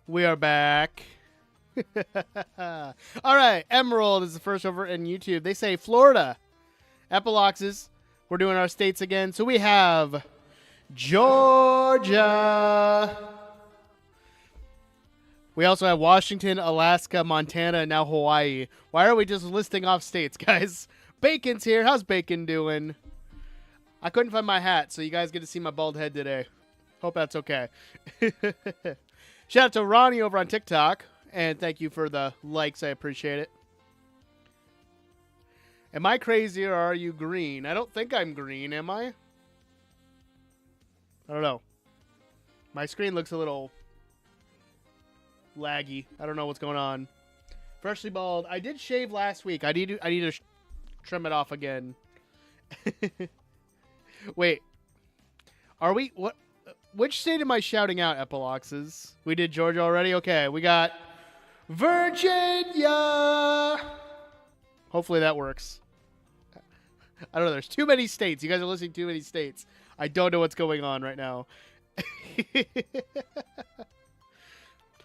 We are back. All right, Emerald is the first over in YouTube. They say Florida. Epiloxes. We're doing our states again. So we have Georgia. We also have Washington, Alaska, Montana, and now Hawaii. Why are we just listing off states, guys? Bacon's here. How's Bacon doing? I couldn't find my hat, so you guys get to see my bald head today. Hope that's okay. Shout out to Ronnie over on TikTok, and thank you for the likes. I appreciate it. Am I crazy or are you green? I don't think I'm green, am I? I don't know. My screen looks a little laggy. I don't know what's going on. Freshly bald. I did shave last week. I need to trim it off again. Wait. Are we what? Which state am I shouting out, Epiloxes? We did Georgia already? Okay, we got Virginia! Hopefully that works. I don't know, there's too many states. You guys are listening to too many states. I don't know what's going on right now.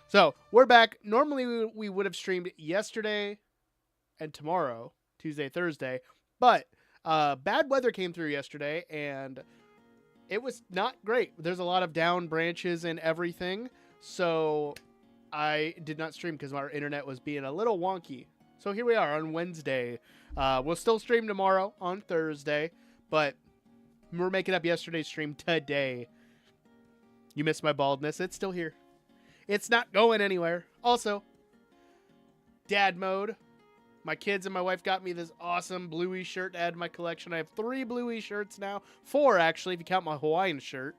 So, we're back. Normally, we would have streamed yesterday and tomorrow, Tuesday, Thursday. But bad weather came through yesterday, and it was not great. There's a lot of down branches and everything. So I did not stream because our internet was being a little wonky. So here we are on Wednesday. We'll still stream tomorrow on Thursday. But we're making up yesterday's stream today. You missed my baldness. It's still here. It's not going anywhere. Also, dad mode. My kids and my wife got me this awesome Bluey shirt to add to my collection. I have 3 Bluey shirts now. 4, actually, if you count my Hawaiian shirt.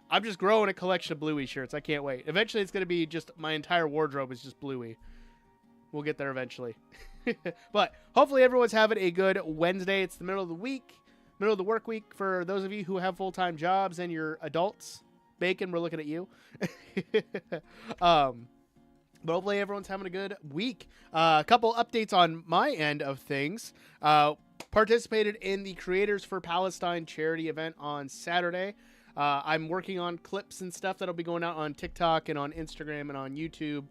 I'm just growing a collection of Bluey shirts. I can't wait. Eventually, it's going to be just my entire wardrobe is just Bluey. We'll get there eventually. But hopefully everyone's having a good Wednesday. It's the middle of the week, middle of the work week for those of you who have full-time jobs and you're adults. Bacon, we're looking at you. But hopefully everyone's having a good week. A couple updates on my end of things. Participated in the Creators for Palestine charity event on Saturday. I'm working on clips and stuff that'll be going out on TikTok and on Instagram and on YouTube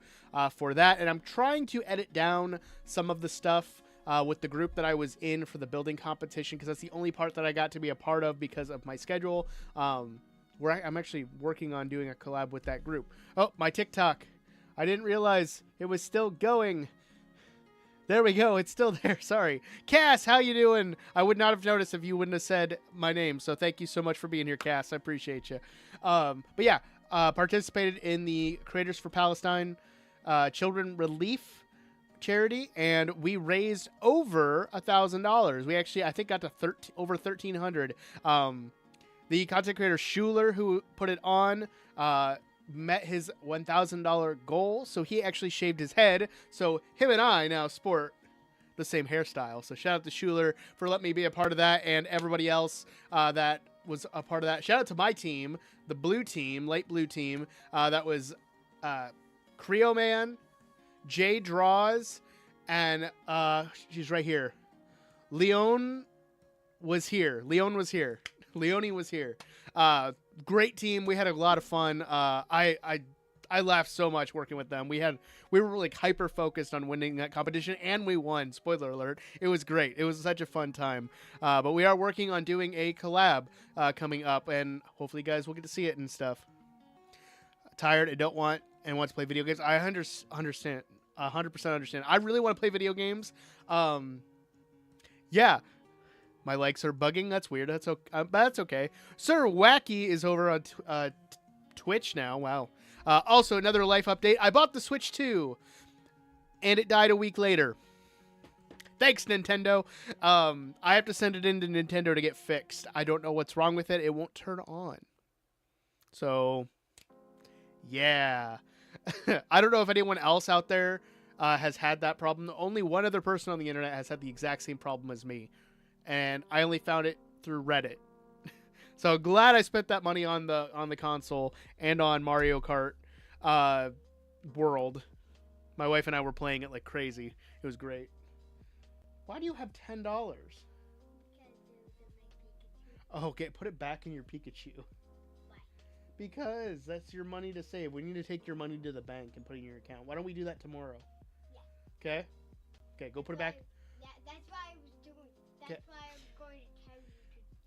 for that. And I'm trying to edit down some of the stuff with the group that I was in for the building competition, because that's the only part that I got to be a part of because of my schedule. I'm actually working on doing a collab with that group. Oh, my TikTok. I didn't realize it was still going. There we go. It's still there. Sorry. Cass, how you doing? I would not have noticed if you wouldn't have said my name. So thank you so much for being here, Cass. I appreciate you. But yeah, participated in the Creators for Palestine Children Relief charity, and we raised over $1,000. We actually, I think, got to over 1,300. The content creator Schuler, who put it on, met his $1,000 goal, so he actually shaved his head. So him and I now sport the same hairstyle. So shout out to Schuler for letting me be a part of that, and everybody else that was a part of that. Shout out to my team, the blue team, light blue team. That was Creo Man, Jay Draws, and she's right here. Leone was here. Leone was here. Great team. We had a lot of fun. I laughed so much working with them. We were like hyper focused on winning that competition, and we won. Spoiler alert. It was great. It was such a fun time. But we are working on doing a collab coming up, and hopefully you guys will get to see it and stuff. Tired and don't want to play video games. I understand. 100% understand. I really want to play video games. Yeah. My likes are bugging. That's weird. That's okay. Sir Wacky is over on Twitch now. Wow. Also, another life update. I bought the Switch 2, and it died a week later. Thanks, Nintendo. I have to send it into Nintendo to get fixed. I don't know what's wrong with it. It won't turn on. So, yeah. I don't know if anyone else out there has had that problem. Only one other person on the internet has had the exact same problem as me. And I only found it through Reddit. So glad I spent that money on the console and on Mario Kart World. My wife and I were playing it like crazy. It was great. Why do you have $10? Oh, okay, put it back in your Pikachu. Because that's your money to save. We need to take your money to the bank and put it in your account. Why don't we do that tomorrow? Yeah. Okay? Okay, go put it back. Yeah, that's what I was doing. That's why I was going to tell you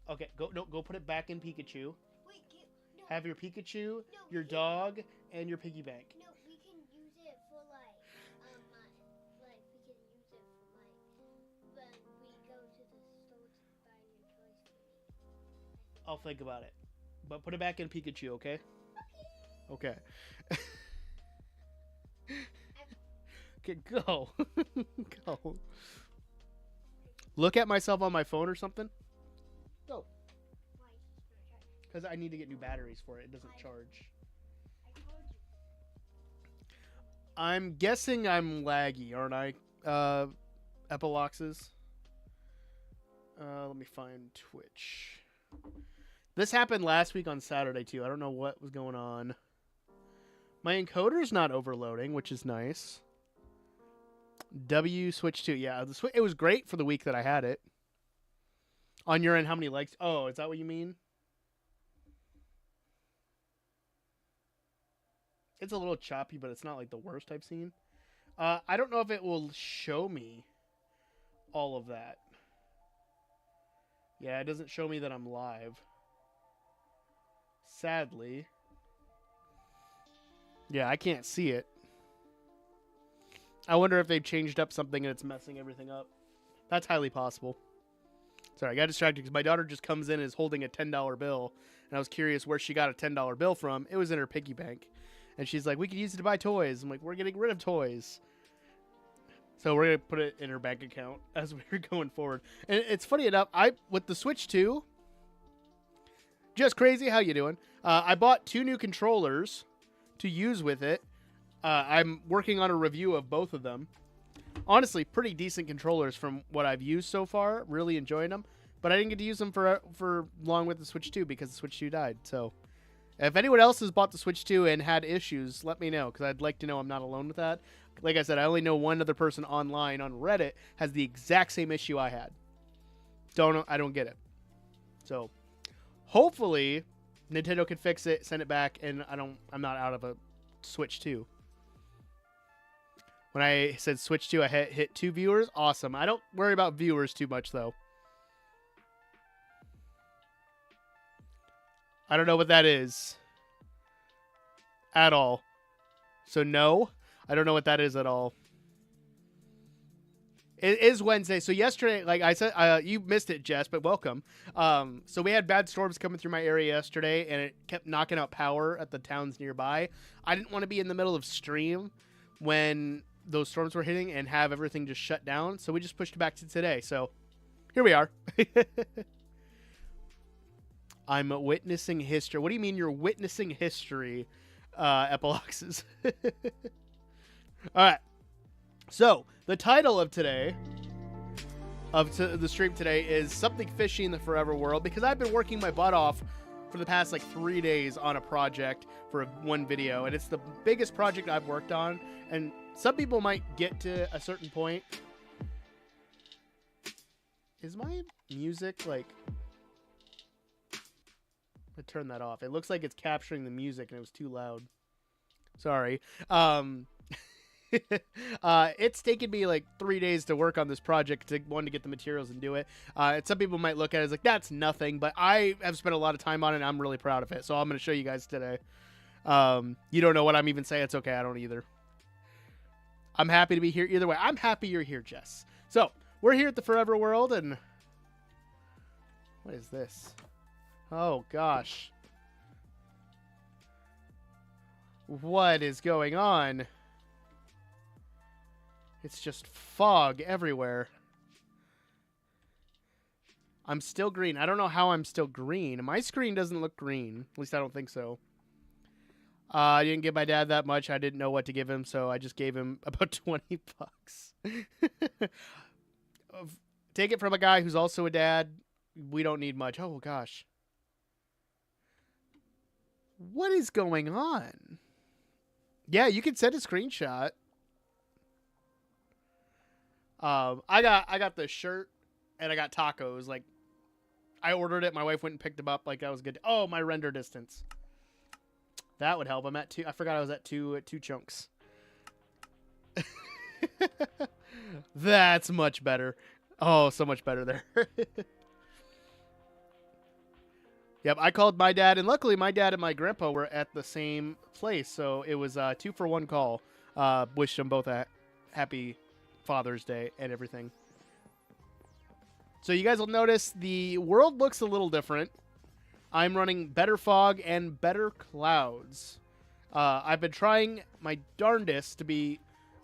to. Okay, go put it back in Pikachu. Wait, no. Have your Pikachu, No, your dog, and your piggy bank. No, we can use it for like we can use it for when we go to the store to buy new toys for me. I'll think about it. But put it back in Pikachu, okay? Okay. Okay, go. Go. Look at myself on my phone or something. Go. Why? Because I need to get new batteries for it. It doesn't charge. I told you. I'm guessing I'm laggy, aren't I? Epiloxes. Let me find Twitch. This happened last week on Saturday, too. I don't know what was going on. My encoder's not overloading, which is nice. W Switch 2. Yeah, it was great for the week that I had it. On your end, how many likes? Oh, is that what you mean? It's a little choppy, but it's not like the worst I've seen. I don't know if it will show me all of that. Yeah, it doesn't show me that I'm live. Sadly. Yeah, I can't see it. I wonder if they've changed up something and it's messing everything up. That's highly possible. Sorry, I got distracted because my daughter just comes in and is holding a $10 bill. And I was curious where she got a $10 bill from. It was in her piggy bank. And she's like, we could use it to buy toys. I'm like, we're getting rid of toys. So we're going to put it in her bank account as we're going forward. And it's funny enough, with the Switch 2, just crazy, how you doing? I bought 2 new controllers to use with it. I'm working on a review of both of them. Honestly, pretty decent controllers from what I've used so far. Really enjoying them. But I didn't get to use them for long with the Switch 2 because the Switch 2 died. So if anyone else has bought the Switch 2 and had issues, let me know because I'd like to know I'm not alone with that. Like I said, I only know one other person online on Reddit has the exact same issue I had. I don't get it. So hopefully Nintendo can fix it, send it back, and I'm not out of a Switch 2. When I said Switch 2, I hit 2 viewers. Awesome. I don't worry about viewers too much, though. I don't know what that is. At all. So, no. I don't know what that is at all. It is Wednesday. So, yesterday, like I said, you missed it, Jess, but welcome. So, we had bad storms coming through my area yesterday, and it kept knocking out power at the towns nearby. I didn't want to be in the middle of stream when those storms were hitting and have everything just shut down. So, we just pushed it back to today. So, here we are. I'm witnessing history. What do you mean you're witnessing history, Epiloxes? All right. So, the title of today, the stream today, is Something Fishy in the Forever World, because I've been working my butt off for the past, 3 days on a project for one video, and it's the biggest project I've worked on, and some people might get to a certain point. Is my music, I turn that off. It looks like it's capturing the music, and it was too loud. Sorry. It's taken me 3 days to work on this project to get the materials and do it. And some people might look at it as that's nothing, but I have spent a lot of time on it and I'm really proud of it. So I'm going to show you guys today. You don't know what I'm even saying. It's okay. I don't either. I'm happy to be here either way. I'm happy you're here, Jess. So we're here at the Forever World, and what is this? Oh gosh. What is going on? It's just fog everywhere. I'm still green. I don't know how I'm still green. My screen doesn't look green. At least I don't think so. I didn't give my dad that much. I didn't know what to give him, so I just gave him about 20 bucks. Take it from a guy who's also a dad. We don't need much. Oh, gosh. What is going on? Yeah, you can send a screenshot. I got the shirt and I got tacos. I ordered it. My wife went and picked them up. That was good. Oh, my render distance. That would help. I'm at 2. I forgot I was at 2 chunks. That's much better. Oh, so much better there. Yep, I called my dad, and luckily my dad and my grandpa were at the same place, so it was 2-for-1 call. Wished them both a happy Father's Day and everything. So you guys will notice the world looks a little different. I'm running better fog and better clouds. I've been trying my darndest to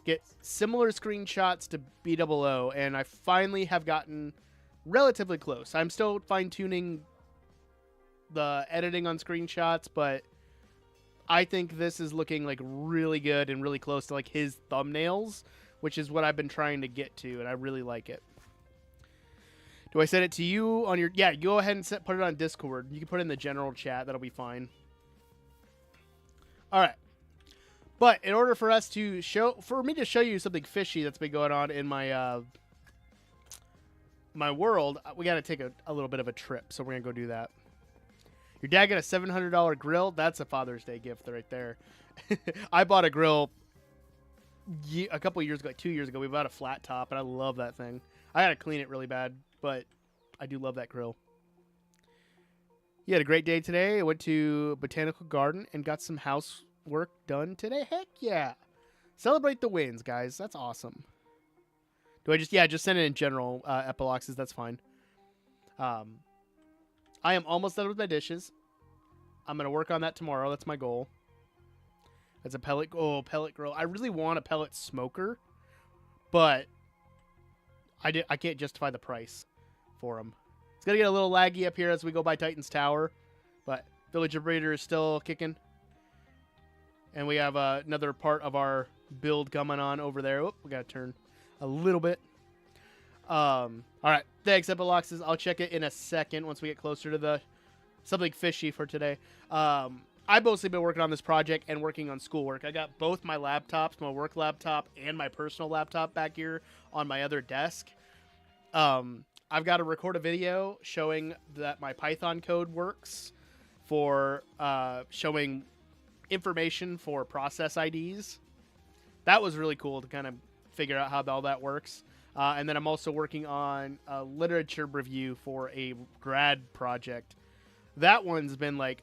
get similar screenshots to BOO, and I finally have gotten relatively close. I'm still fine-tuning the editing on screenshots, but I think this is looking like really good and really close to like his thumbnails, which is what I've been trying to get to, and I really like it. Do I send it to you on your... Yeah, go ahead and put it on Discord. You can put it in the general chat. That'll be fine. All right. But in order for me to show you something fishy that's been going on in my my world, we got to take a little bit of a trip, so we're going to go do that. Your dad got a $700 grill. That's a Father's Day gift right there. I bought a grill a couple years ago, like 2 years ago. We bought a flat top, and I love that thing. I got to clean it really bad, but I do love that grill. You had a great day today. I went to Botanical Garden and got some housework done today. Heck yeah. Celebrate the wins, guys. That's awesome. Do I just send it in general, epiloxes. That's fine. I am almost done with my dishes. I'm going to work on that tomorrow. That's my goal. That's a pellet grill. I really want a pellet smoker, but I can't justify the price for them. It's going to get a little laggy up here as we go by Titan's Tower, but Villager Breeder is still kicking. And we have another part of our build coming on over there. Oh, we got to turn a little bit. All right. Thanks, Epiloxes. I'll check it in a second once we get closer to the something fishy for today. I've mostly been working on this project and working on schoolwork. I got both my laptops, my work laptop and my personal laptop back here on my other desk. I've got to record a video showing that my Python code works for showing information for process IDs. That was really cool to kind of figure out how all that works. And then I'm also working on a literature review for a grad project. That one's been like,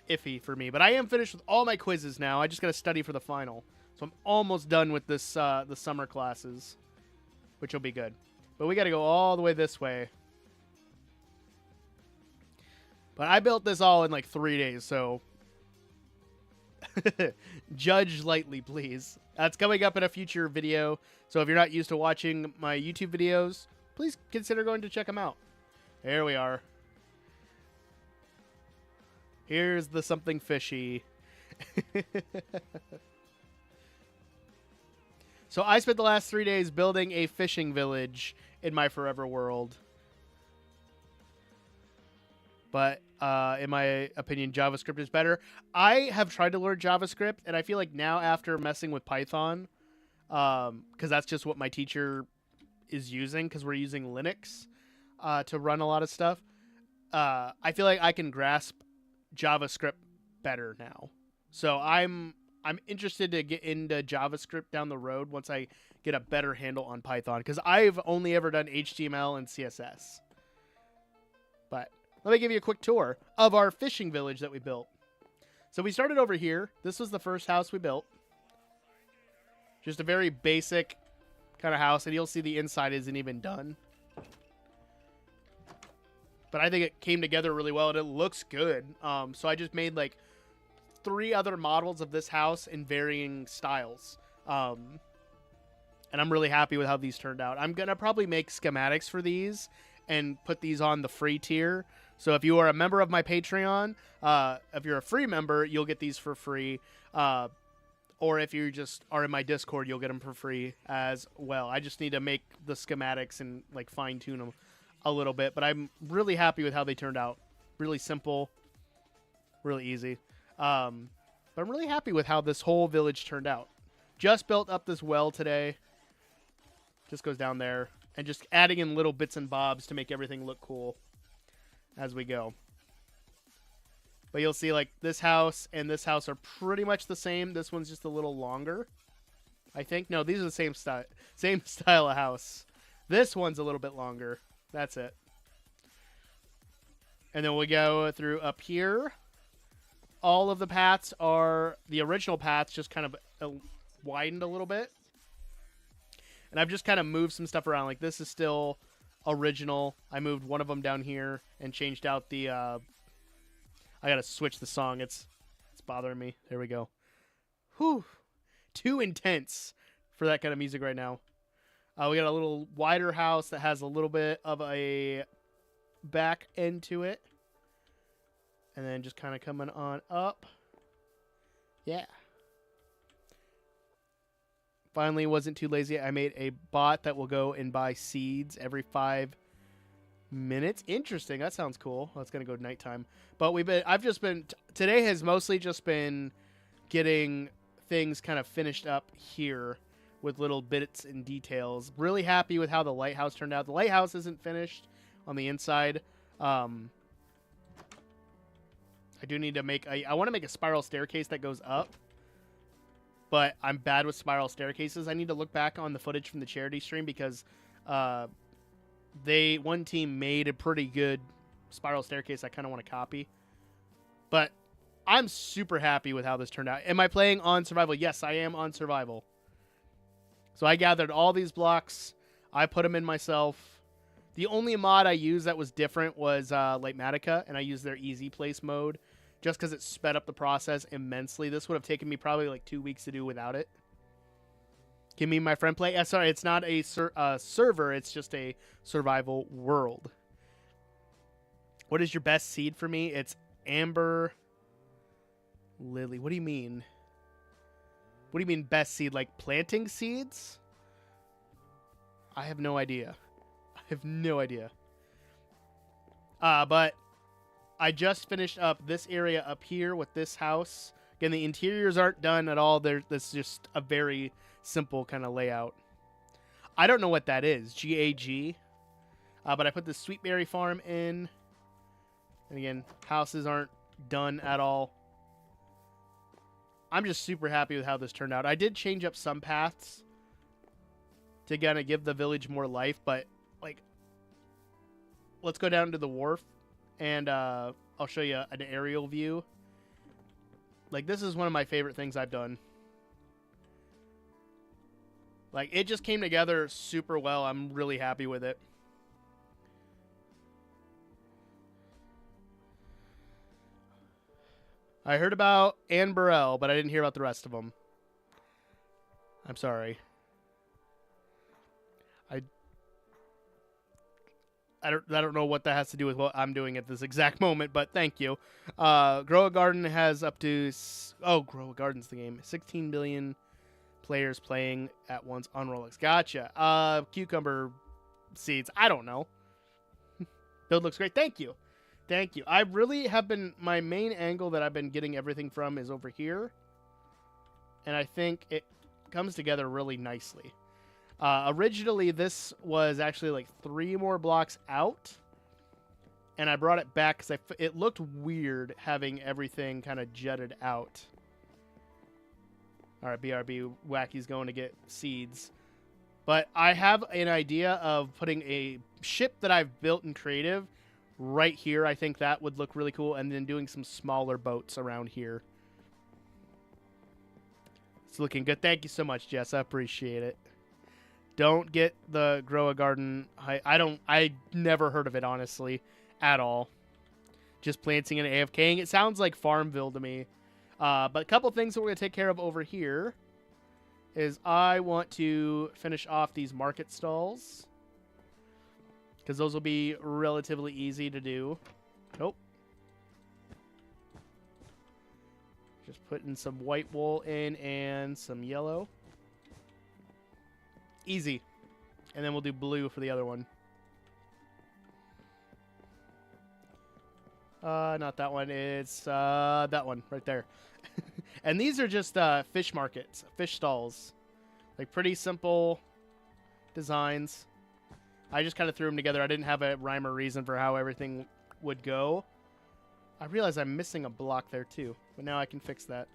iffy for me. But I am finished with all my quizzes now. I just got to study for the final. So I'm almost done with this the summer classes, which will be good. But we got to go all the way this way. But I built this all in like 3 days, so judge lightly, please. That's coming up in a future video. So if you're not used to watching my YouTube videos, please consider going to check them out. There we are. Here's the something fishy. So I spent the last 3 days building a fishing village in my forever world. But in my opinion, JavaScript is better. I have tried to learn JavaScript, and I feel like now after messing with Python, because that's just what my teacher is using, because we're using Linux to run a lot of stuff, I feel like I can grasp JavaScript better now. So I'm interested to get into JavaScript down the road once I get a better handle on Python, because I've only ever done HTML and CSS. But let me give you a quick tour of our fishing village that we built. So we started over here. This was the first house we built. Just a very basic kind of house, and you'll see the inside isn't even done. But I think it came together really well, and it looks good. So I just made like 3 other models of this house in varying styles. And I'm really happy with how these turned out. I'm going to probably make schematics for these and put these on the free tier. So if you are a member of my Patreon, if you're a free member, you'll get these for free. Or if you just are in my Discord, you'll get them for free as well. I just need to make the schematics and like fine tune them a little bit. But I'm really happy with how they turned out. Really simple, really easy. But I'm really happy with how this whole village turned out. Just built up this well today. Just goes down there. And just adding in little bits and bobs to make everything look cool as we go. But you'll see, like, this house and this house are pretty much the same. This one's just a little longer, I think. No, these are the same style of house. This one's a little bit longer. That's it. And then we go through up here. All of the paths are the original paths, just kind of widened a little bit. And I've just kind of moved some stuff around. Like, this is still original. I moved one of them down here and changed out the... I gotta switch the song. It's bothering me. There we go. Whew. Too intense for that kind of music right now. We got a little wider house that has a little bit of a back end to it. And then just kind of coming on up. Yeah. Finally, wasn't too lazy. I made a bot that will go and buy seeds every 5 minutes. Interesting. That sounds cool. Well, it's going to go nighttime. But today has mostly just been getting things kind of finished up here with little bits and details. Really happy with how the lighthouse turned out. The lighthouse isn't finished on the inside. I do need to make I want to make a spiral staircase that goes up, but I'm bad with spiral staircases. I need to look back on the footage from the charity stream because one team made a pretty good spiral staircase I kind of want to copy. But I'm super happy with how this turned out. Am I playing on survival? Yes, I am on survival. So I gathered all these blocks. I put them in myself. The only mod I used that was different was Lightmatica, and I used their easy place mode just because it sped up the process immensely. This would have taken me probably like 2 weeks to do without it. Give me my friend play. Sorry, it's not a server. It's just a survival world. What is your best seed for me? It's Amber Lily. What do you mean? What do you mean best seed? Like planting seeds? I have no idea. I have no idea. But I just finished up this area up here with this house. Again, the interiors aren't done at all. This is just a very simple kind of layout. I don't know what that is. GAG. But I put the Sweetberry Farm in. And again, houses aren't done at all. I'm just super happy with how this turned out. I did change up some paths to kind of give the village more life, but like, let's go down to the wharf and I'll show you an aerial view. Like, this is one of my favorite things I've done. Like, it just came together super well. I'm really happy with it. I heard about Anne Burrell, but I didn't hear about the rest of them. I'm sorry. I don't know what that has to do with what I'm doing at this exact moment, but thank you. Grow a Garden has up to... Grow a Garden's the game. 16 billion players playing at once on Roblox. Gotcha. Cucumber seeds. I don't know. Build looks great. Thank you. Thank you. I really have been... My main angle that I've been getting everything from is over here. And I think it comes together really nicely. Originally, this was actually like 3 more blocks out. And I brought it back because it looked weird having everything kind of jutted out. All right, BRB, Wacky's going to get seeds. But I have an idea of putting a ship that I've built in Creative right here. I think that would look really cool. And then doing some smaller boats around here. It's looking good. Thank you so much, Jess. I appreciate it. Don't get the Grow a Garden. I never heard of it, honestly, at all. Just planting and AFKing. It sounds like Farmville to me. But a couple things that we're going to take care of over here is I want to finish off these market stalls. Because those will be relatively easy to do. Nope. Just putting some white wool in and some yellow. Easy. And then we'll do blue for the other one. Not that one. It's that one right there. And these are just fish markets, fish stalls. Like pretty simple designs. I just kind of threw them together. I didn't have a rhyme or reason for how everything would go. I realize I'm missing a block there too, but now I can fix that.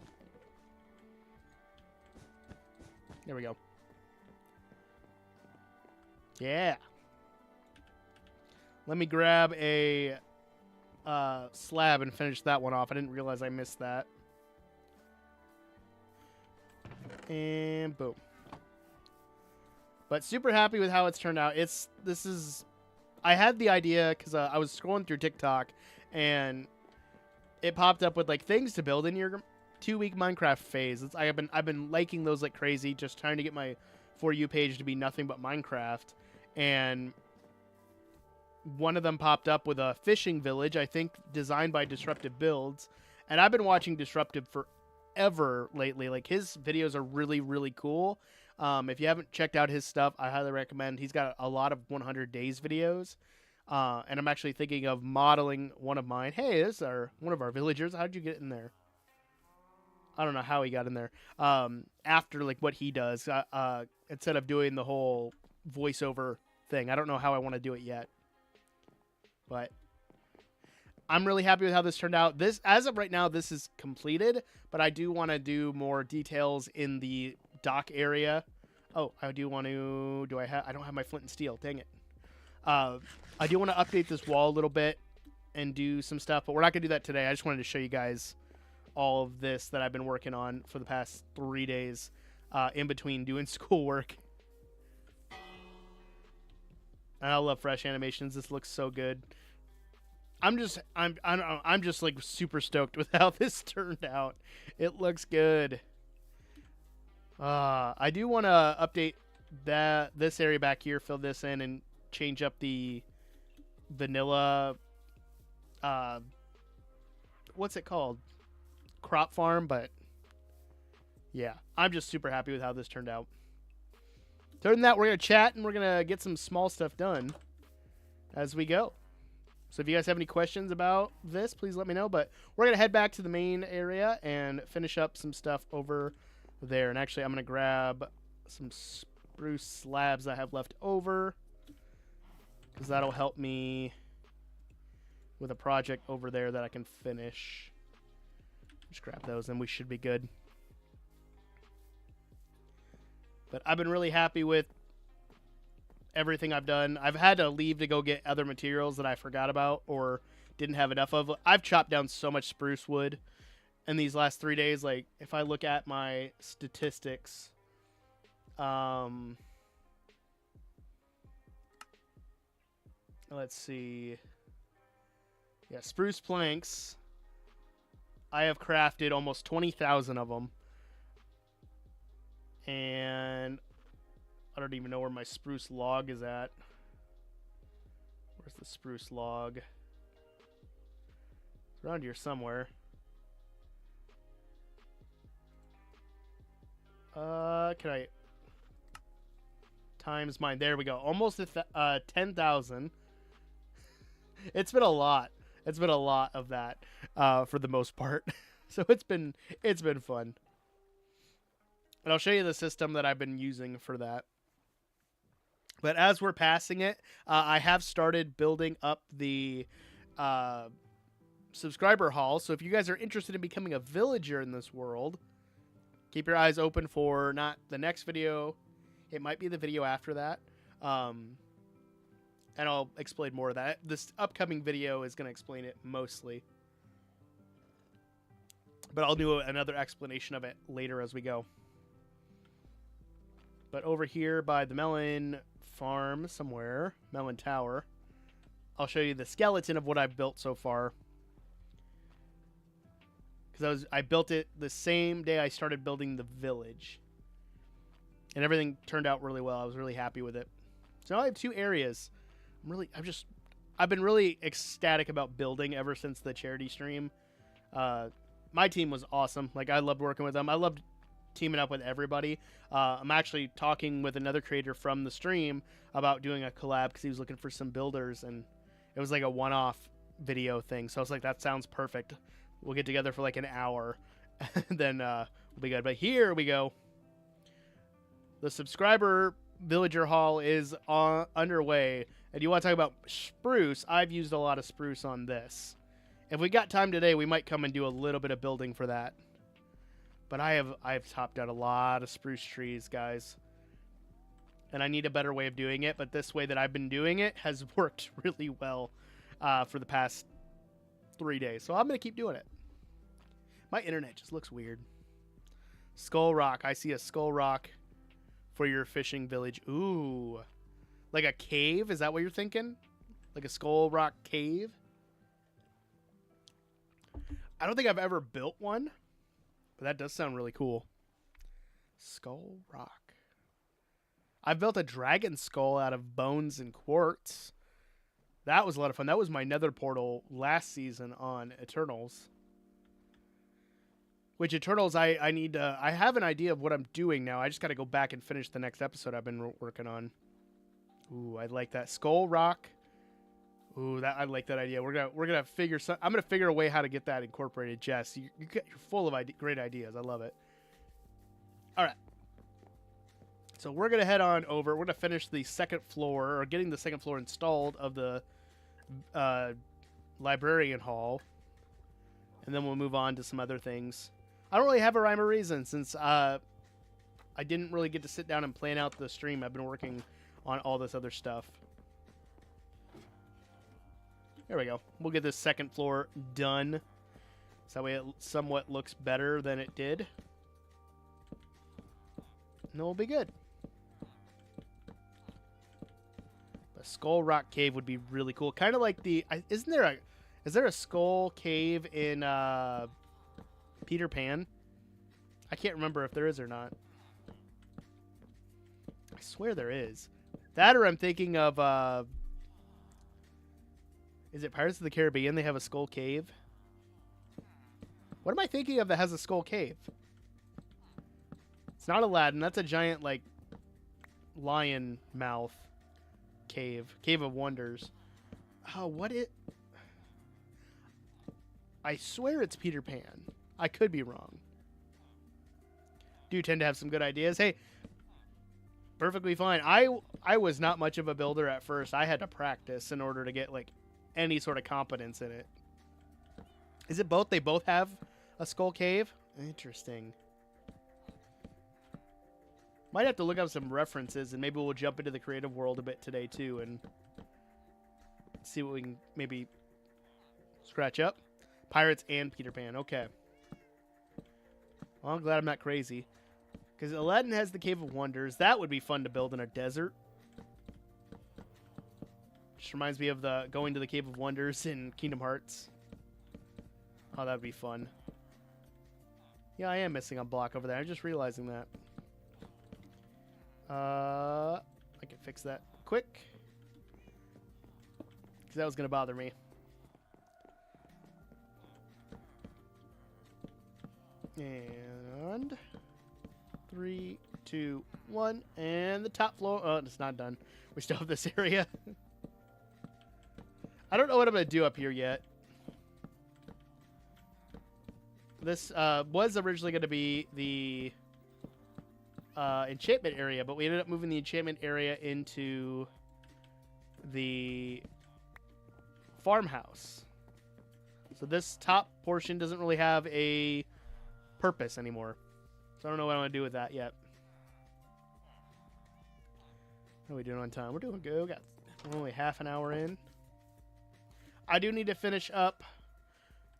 There we go. Yeah. Let me grab a slab and finish that one off. I didn't realize I missed that. And boom. But super happy with how it's turned out. I had the idea because I was scrolling through TikTok and it popped up with like things to build in your 2-week Minecraft phase. I've been liking those like crazy, just trying to get my For You page to be nothing but Minecraft. And one of them popped up with a fishing village, I think designed by Disruptive Builds. And I've been watching Disruptive forever lately. Like his videos are really, really cool. If you haven't checked out his stuff, I highly recommend. He's got a lot of 100 days videos. And I'm actually thinking of modeling one of mine. Hey, this is one of our villagers. How'd you get in there? I don't know how he got in there. After like what he does, instead of doing the whole voiceover thing. I don't know how I want to do it yet. But I'm really happy with how this turned out. This, as of right now, this is completed, but I do want to do more details in the dock area. Oh, I do want to... I don't have my flint and steel. Dang it. I do want to update this wall a little bit and do some stuff, but we're not going to do that today. I just wanted to show you guys all of this that I've been working on for the past 3 days in between doing schoolwork. And I love fresh animations. This looks so good. I'm just like super stoked with how this turned out. It looks good. I do want to update this area back here, fill this in, and change up the vanilla. What's it called? Crop farm, but yeah, I'm just super happy with how this turned out. Other than that, we're going to chat and we're going to get some small stuff done as we go. So if you guys have any questions about this, please let me know. But we're going to head back to the main area and finish up some stuff over there. And actually, I'm going to grab some spruce slabs I have left over, because that'll help me with a project over there that I can finish. Just grab those and we should be good. But I've been really happy with everything I've done. I've had to leave to go get other materials that I forgot about or didn't have enough of. I've chopped down so much spruce wood in these last 3 days. Like, if I look at my statistics, let's see. Yeah, spruce planks. I have crafted almost 20,000 of them. And I don't even know where my spruce log is at. Where's the spruce log? It's around here somewhere. Can I times mine? There we go. Almost 10,000. It's been a lot. It's been a lot of that for the most part. So it's been fun. And I'll show you the system that I've been using for that. But as we're passing it, I have started building up the subscriber hall. So if you guys are interested in becoming a villager in this world, keep your eyes open for not the next video. It might be the video after that. And I'll explain more of that. This upcoming video is going to explain it mostly. But I'll do another explanation of it later as we go. But over here by the melon farm somewhere, melon tower, I'll show you the skeleton of what I've built so far. Because I built it the same day I started building the village. And everything turned out really well. I was really happy with it. So now I have 2 areas. I've been really ecstatic about building ever since the charity stream. My team was awesome. Like, I loved working with them. I loved teaming up with everybody. I'm actually talking with another creator from the stream about doing a collab because he was looking for some builders, and it was like a one-off video thing. So I was like, that sounds perfect. We'll get together for like an hour, and then we'll be good. But here we go. The subscriber villager hall is underway. And you want to talk about spruce? I've used a lot of spruce on this. If we got time today, we might come and do a little bit of building for that. But I've topped out a lot of spruce trees, guys. And I need a better way of doing it, but this way that I've been doing it has worked really well for the past 3 days. So I'm going to keep doing it. My internet just looks weird. Skull Rock. I see a Skull Rock for your fishing village. Ooh. Like a cave? Is that what you're thinking? Like a Skull Rock cave? I don't think I've ever built one, but that does sound really cool. Skull Rock. I built a dragon skull out of bones and quartz. That was a lot of fun. That was my nether portal last season on Eternals. Which Eternals, I need to... I have an idea of what I'm doing now. I just got to go back and finish the next episode I've been working on. Ooh, I like that. Skull Rock. Ooh, I like that idea. We're gonna figure some... I'm gonna figure a way how to get that incorporated. Jess, you're full of great ideas. I love it. All right. So we're going to head on over. We're going to finish the second floor, or getting the second floor installed of the librarian hall. And then we'll move on to some other things. I don't really have a rhyme or reason since I didn't really get to sit down and plan out the stream. I've been working on all this other stuff. There we go. We'll get this second floor done. So that way it somewhat looks better than it did. And we'll be good. Skull Rock Cave would be really cool. Kind of like the... is there a Skull Cave in Peter Pan? I can't remember if there is or not. I swear there is. That, or I'm thinking of... is it Pirates of the Caribbean? They have a Skull Cave. What am I thinking of that has a Skull Cave? It's not Aladdin. That's a giant, like, lion mouth. Cave of Wonders. Oh, what it... I swear it's Peter Pan. I could be wrong. Do tend to have some good ideas. Hey, perfectly fine. I was not much of a builder at first. I had to practice in order to get, like, any sort of competence in it. Is it both? They both have a skull cave? Interesting. Might have to look up some references, and maybe we'll jump into the creative world a bit today, too, and see what we can maybe scratch up. Pirates and Peter Pan. Okay. Well, I'm glad I'm not crazy. Because Aladdin has the Cave of Wonders. That would be fun to build in a desert. Just reminds me of the going to the Cave of Wonders in Kingdom Hearts. Oh, that would be fun. Yeah, I am missing a block over there. I'm just realizing that. I can fix that quick. Because that was going to bother me. And 3, 2, 1. And the top floor. Oh, it's not done. We still have this area. I don't know what I'm going to do up here yet. This was originally going to be the enchantment area, but we ended up moving the enchantment area into the farmhouse. So this top portion doesn't really have a purpose anymore. So I don't know what I want to do with that yet. How are we doing on time? We're doing good. We're only half an hour in. I do need to finish up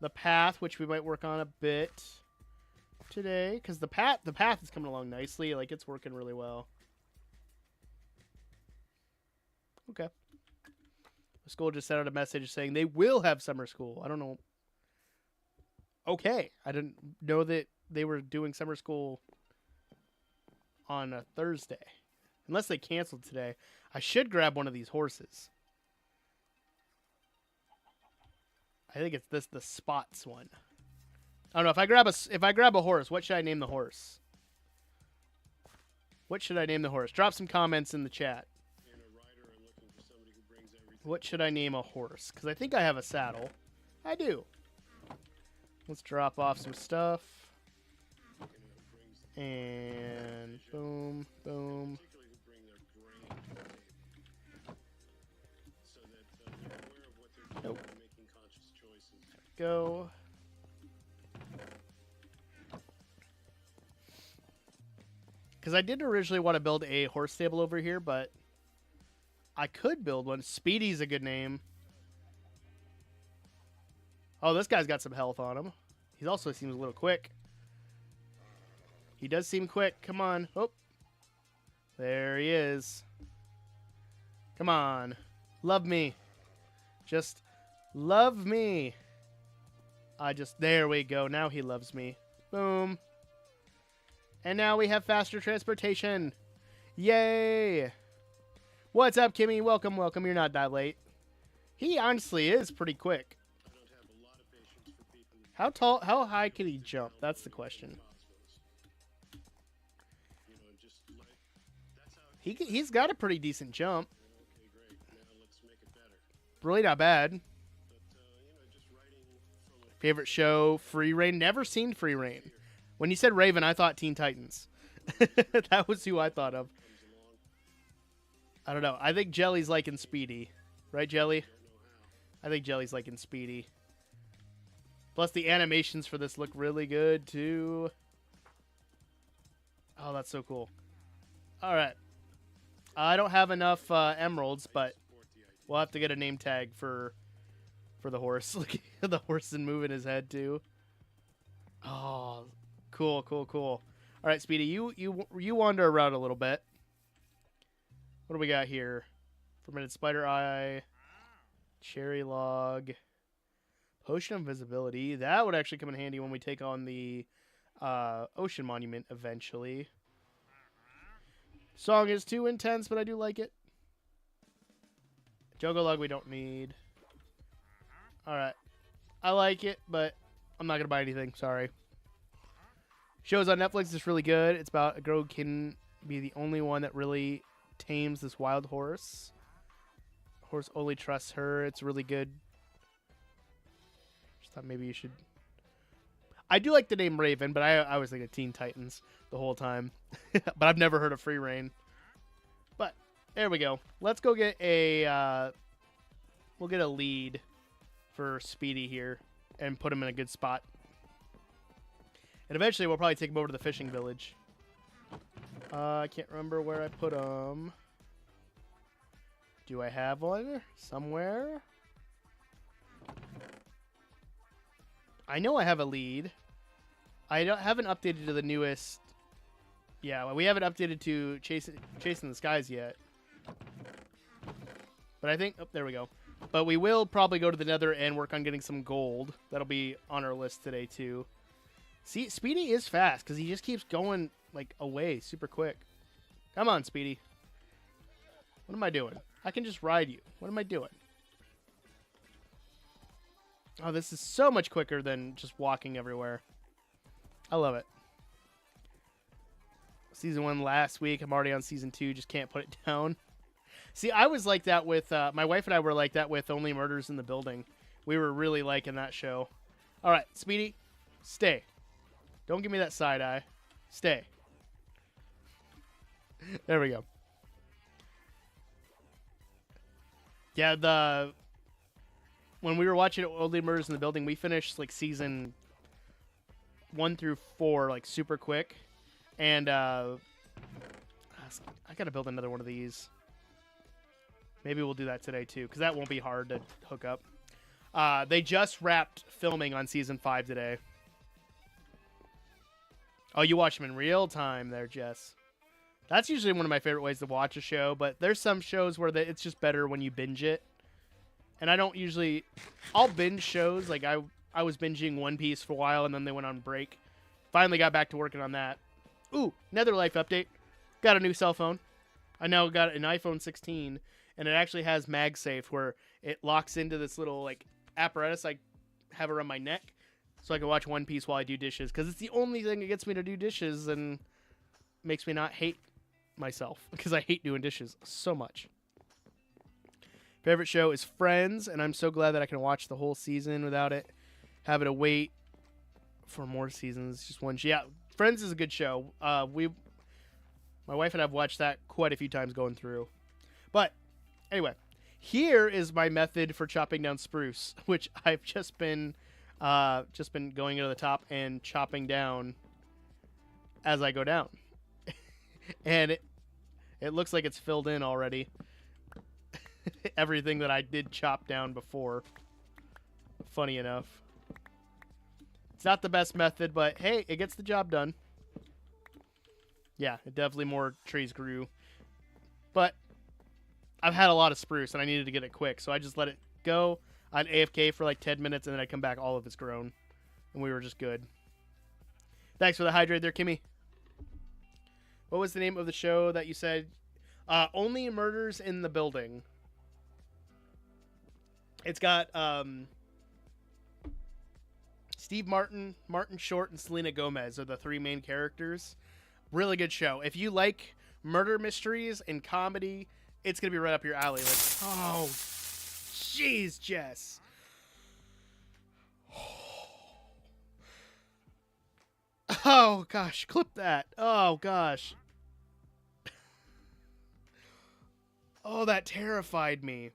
the path, which we might work on a bit today, because the path is coming along nicely. Like, it's working really well. Okay. The school just sent out a message saying they will have summer school. I don't know. Okay. I didn't know that they were doing summer school on a Thursday. Unless they canceled today. I should grab one of these horses. I think it's the spots one. I don't know, if I grab a horse, what should I name the horse? What should I name the horse? Drop some comments in the chat. What should I name a horse? Because I think I have a saddle. I do. Let's drop off some stuff. And boom, boom. Nope. Go. Because I did originally want to build a horse stable over here, but I could build one. Speedy's a good name. Oh, this guy's got some health on him. He also seems a little quick. He does seem quick. Come on. Oh. There he is. Come on. Love me. Just love me. There we go. Now he loves me. Boom. And now we have faster transportation. Yay. What's up, Kimmy? Welcome, welcome. You're not that late. He honestly is pretty quick. How tall, how high can he jump? That's the question. He's got a pretty decent jump. Really not bad. Favorite show, Free Reign. Never seen Free Reign. When you said Raven, I thought Teen Titans. That was who I thought of. I don't know. I think Jelly's liking Speedy. Right, Jelly? I think Jelly's liking Speedy. Plus, the animations for this look really good, too. Oh, that's so cool. All right. I don't have enough emeralds, but we'll have to get a name tag for the horse. Look at the horse and moving his head, too. Oh, cool, cool, cool. All right, Speedy, you wander around a little bit. What do we got here? Fermented spider eye, cherry log, potion of invisibility. That would actually come in handy when we take on the ocean monument eventually. Song is too intense, but I do like it. Jungle log we don't need. All right, I like it, but I'm not gonna buy anything. Sorry. Shows on Netflix is really good. It's about a girl who can be the only one that really tames this wild horse. Horse only trusts her. It's really good. Just thought maybe you should. I do like the name Raven, but I was thinking Teen Titans the whole time. But I've never heard of Free Reign. But there we go. Let's go get a. We'll get a lead for Speedy here and put him in a good spot. And eventually we'll probably take him over to the fishing village. I can't remember where I put him. Do I have one somewhere? I know I have a lead. I haven't updated to the newest. Yeah, we haven't updated to Chasing the Skies yet. But I think... Oh, there we go. But we will probably go to the Nether and work on getting some gold. That'll be on our list today, too. See, Speedy is fast, because he just keeps going, like, away super quick. Come on, Speedy. What am I doing? I can just ride you. What am I doing? Oh, this is so much quicker than just walking everywhere. I love it. Season 1 last week. I'm already on Season 2. Just can't put it down. See, I was like that with... my wife and I were like that with Only Murders in the Building. We were really liking that show. All right, Speedy, stay. Don't give me that side eye. Stay. There we go. Yeah, when we were watching Only Murders in the Building, we finished like season 1 through 4 like super quick, and I gotta build another one of these. Maybe we'll do that today too, because that won't be hard to hook up. They just wrapped filming on season 5 today. Oh, you watch them in real time there, Jess. That's usually one of my favorite ways to watch a show, but there's some shows where it's just better when you binge it. And I don't usually... I'll binge shows. Like, I was binging One Piece for a while, and then they went on break. Finally got back to working on that. Ooh, Nether Life update. Got a new cell phone. I now got an iPhone 16, and it actually has MagSafe, where it locks into this little, like, apparatus I have around my neck, so I can watch One Piece while I do dishes, because it's the only thing that gets me to do dishes and makes me not hate myself, because I hate doing dishes so much. Favorite show is Friends, and I'm so glad that I can watch the whole season without it having to wait for more seasons. Just one. Yeah, Friends is a good show. My wife and I have watched that quite a few times going through. But anyway, Here is my method for chopping down spruce, which I've just been going to the top and chopping down as I go down. And it looks like it's filled in already. Everything that I did chop down before. Funny enough. It's not the best method, but hey, it gets the job done. Yeah, definitely more trees grew. But I've had a lot of spruce, and I needed to get it quick, so I just let it go. I'd AFK for like 10 minutes, and then I'd come back, all of it's grown. And we were just good. Thanks for the hydrate there, Kimmy. What was the name of the show that you said? Only Murders in the Building. It's got Steve Martin, Martin Short, and Selena Gomez are the three main characters. Really good show. If you like murder mysteries and comedy, it's going to be right up your alley. Like, oh, jeez, Jess. Oh, gosh. Clip that. Oh, gosh. Oh, that terrified me.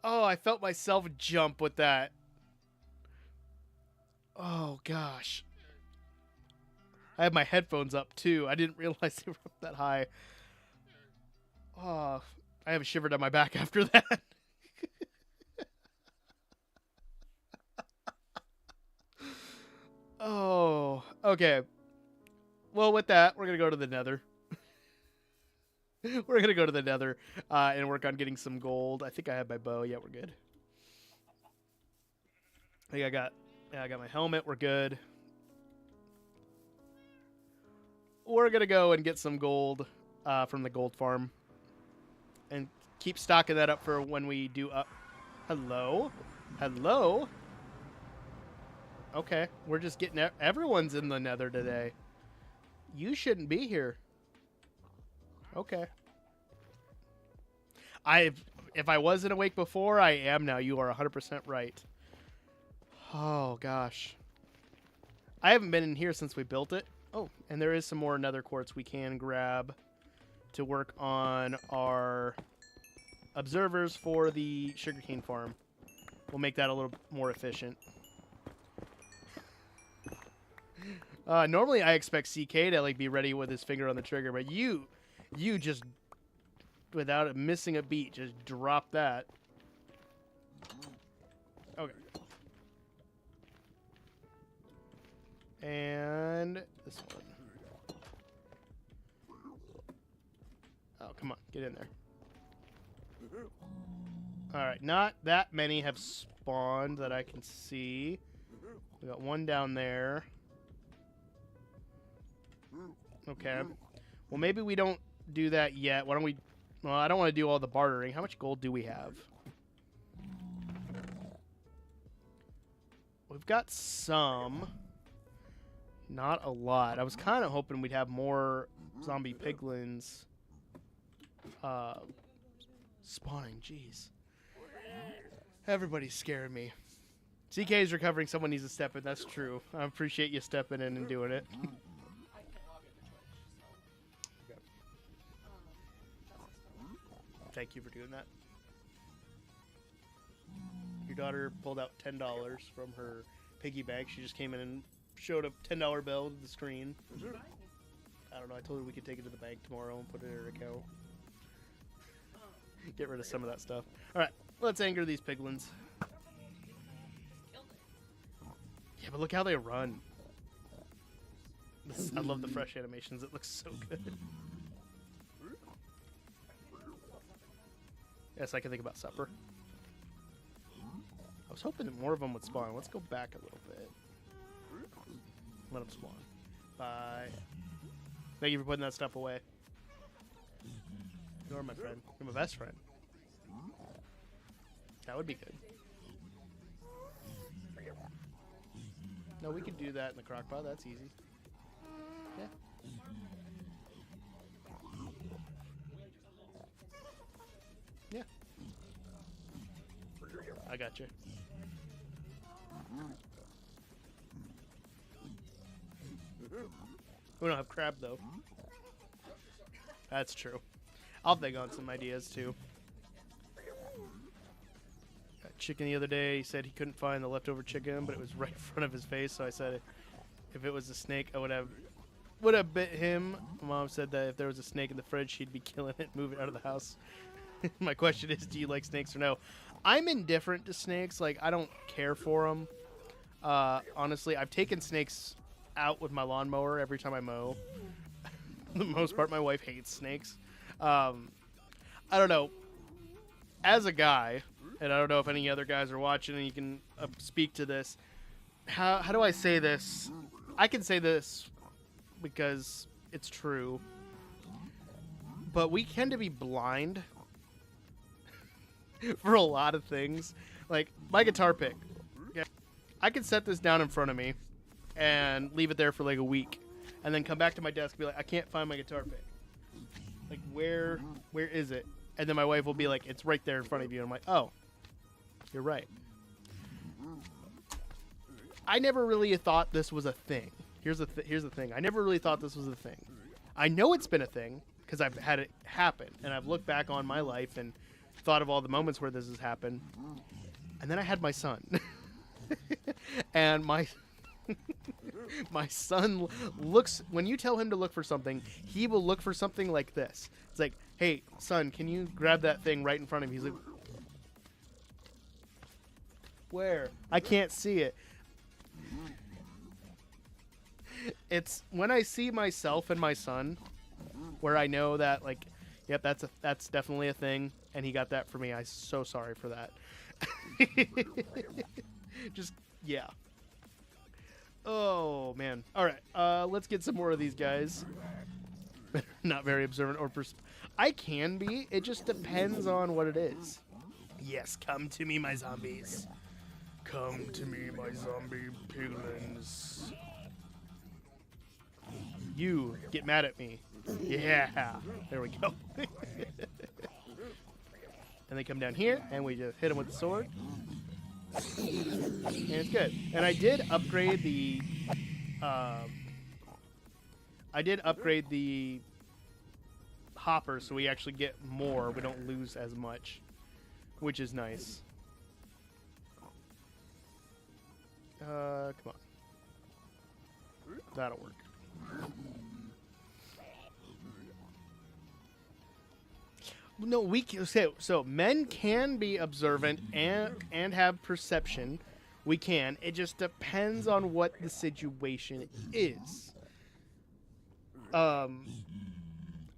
Oh, I felt myself jump with that. Oh, gosh. I have my headphones up, too. I didn't realize they were up that high. Oh, I have a shiver down my back after that. Oh, okay. Well, with that, we're going to go to the nether. We're going to go to the nether and work on getting some gold. I think I have my bow. Yeah, we're good. I think I got my helmet. We're good. We're going to go and get some gold from the gold farm. And keep stocking that up for when we do up. Hello? Hello? Okay, we're just getting... Everyone's in the nether today. You shouldn't be here. Okay. If I wasn't awake before, I am now. You are 100% right. Oh, gosh. I haven't been in here since we built it. Oh, and there is some more nether quartz we can grab to work on our observers for the sugarcane farm. We'll make that a little more efficient. Normally I expect CK to like be ready with his finger on the trigger, but you just, without missing a beat, just drop that. Okay. And this one. Oh, come on. Get in there. Alright, not that many have spawned that I can see. We got one down there. Okay. Well, maybe we don't do that yet. Why don't we... Well, I don't want to do all the bartering. How much gold do we have? We've got some. Not a lot. I was kind of hoping we'd have more zombie piglins spawning. Jeez. Everybody's scaring me. CK is recovering. Someone needs to step in. That's true. I appreciate you stepping in and doing it. Thank you for doing that. Your daughter pulled out $10 from her piggy bank. She just came in and showed a $10 bill to the screen. I don't know. I told her we could take it to the bank tomorrow and put it in her account. Get rid of some of that stuff. All right, let's anger these piglins. Yeah, but look how they run. I love the fresh animations. It looks so good. Yes, I can think about supper. I was hoping that more of them would spawn. Let's go back a little bit. Let them spawn. Bye. Thank you for putting that stuff away. You're my friend. You're my best friend. That would be good. No, we could do that in the crock pot. That's easy. Yeah. Yeah. I got you. We don't have crab, though. That's true. I'll think on some ideas, too. Got chicken the other day. He said he couldn't find the leftover chicken, but it was right in front of his face. So I said if it was a snake, I would have bit him. My mom said that if there was a snake in the fridge, she'd be killing it, move it out of the house. My question is, do you like snakes or no? I'm indifferent to snakes. Like, I don't care for them. Honestly, I've taken snakes out with my lawnmower every time I mow. For the most part, my wife hates snakes. I don't know. As a guy, and I don't know if any other guys are watching and you can speak to this, how do I say this? I can say this because it's true. But we tend to be blind for a lot of things. Like, my guitar pick. Okay? I can set this down in front of me and leave it there for like a week. And then come back to my desk and be like, I can't find my guitar pick. Like, where is it? And then my wife will be like, it's right there in front of you. And I'm like, oh, you're right. I never really thought this was a thing. Here's the thing. I never really thought this was a thing. I know it's been a thing because I've had it happen. And I've looked back on my life and thought of all the moments where this has happened. And then I had my son. And my son looks, when you tell him to look for something, he will look for something like this. It's like, hey, son, can you grab that thing right in front of me? He's like, where? I can't see it. It's when I see myself and my son where I know that, like, yep, that's definitely a thing, and he got that for me. I'm so sorry for that. Just, yeah. Oh, man. All right, let's get some more of these guys. Not very observant or I can be. It just depends on what it is. Yes, come to me, my zombies. Come to me, my zombie piglins. You get mad at me. Yeah. There we go. And they come down here, and we just hit them with the sword. And it's good. And I did upgrade the hopper, so we actually get more. We don't lose as much, which is nice. Come on. That'll work. No, so men can be observant and have perception. We can. It just depends on what the situation is.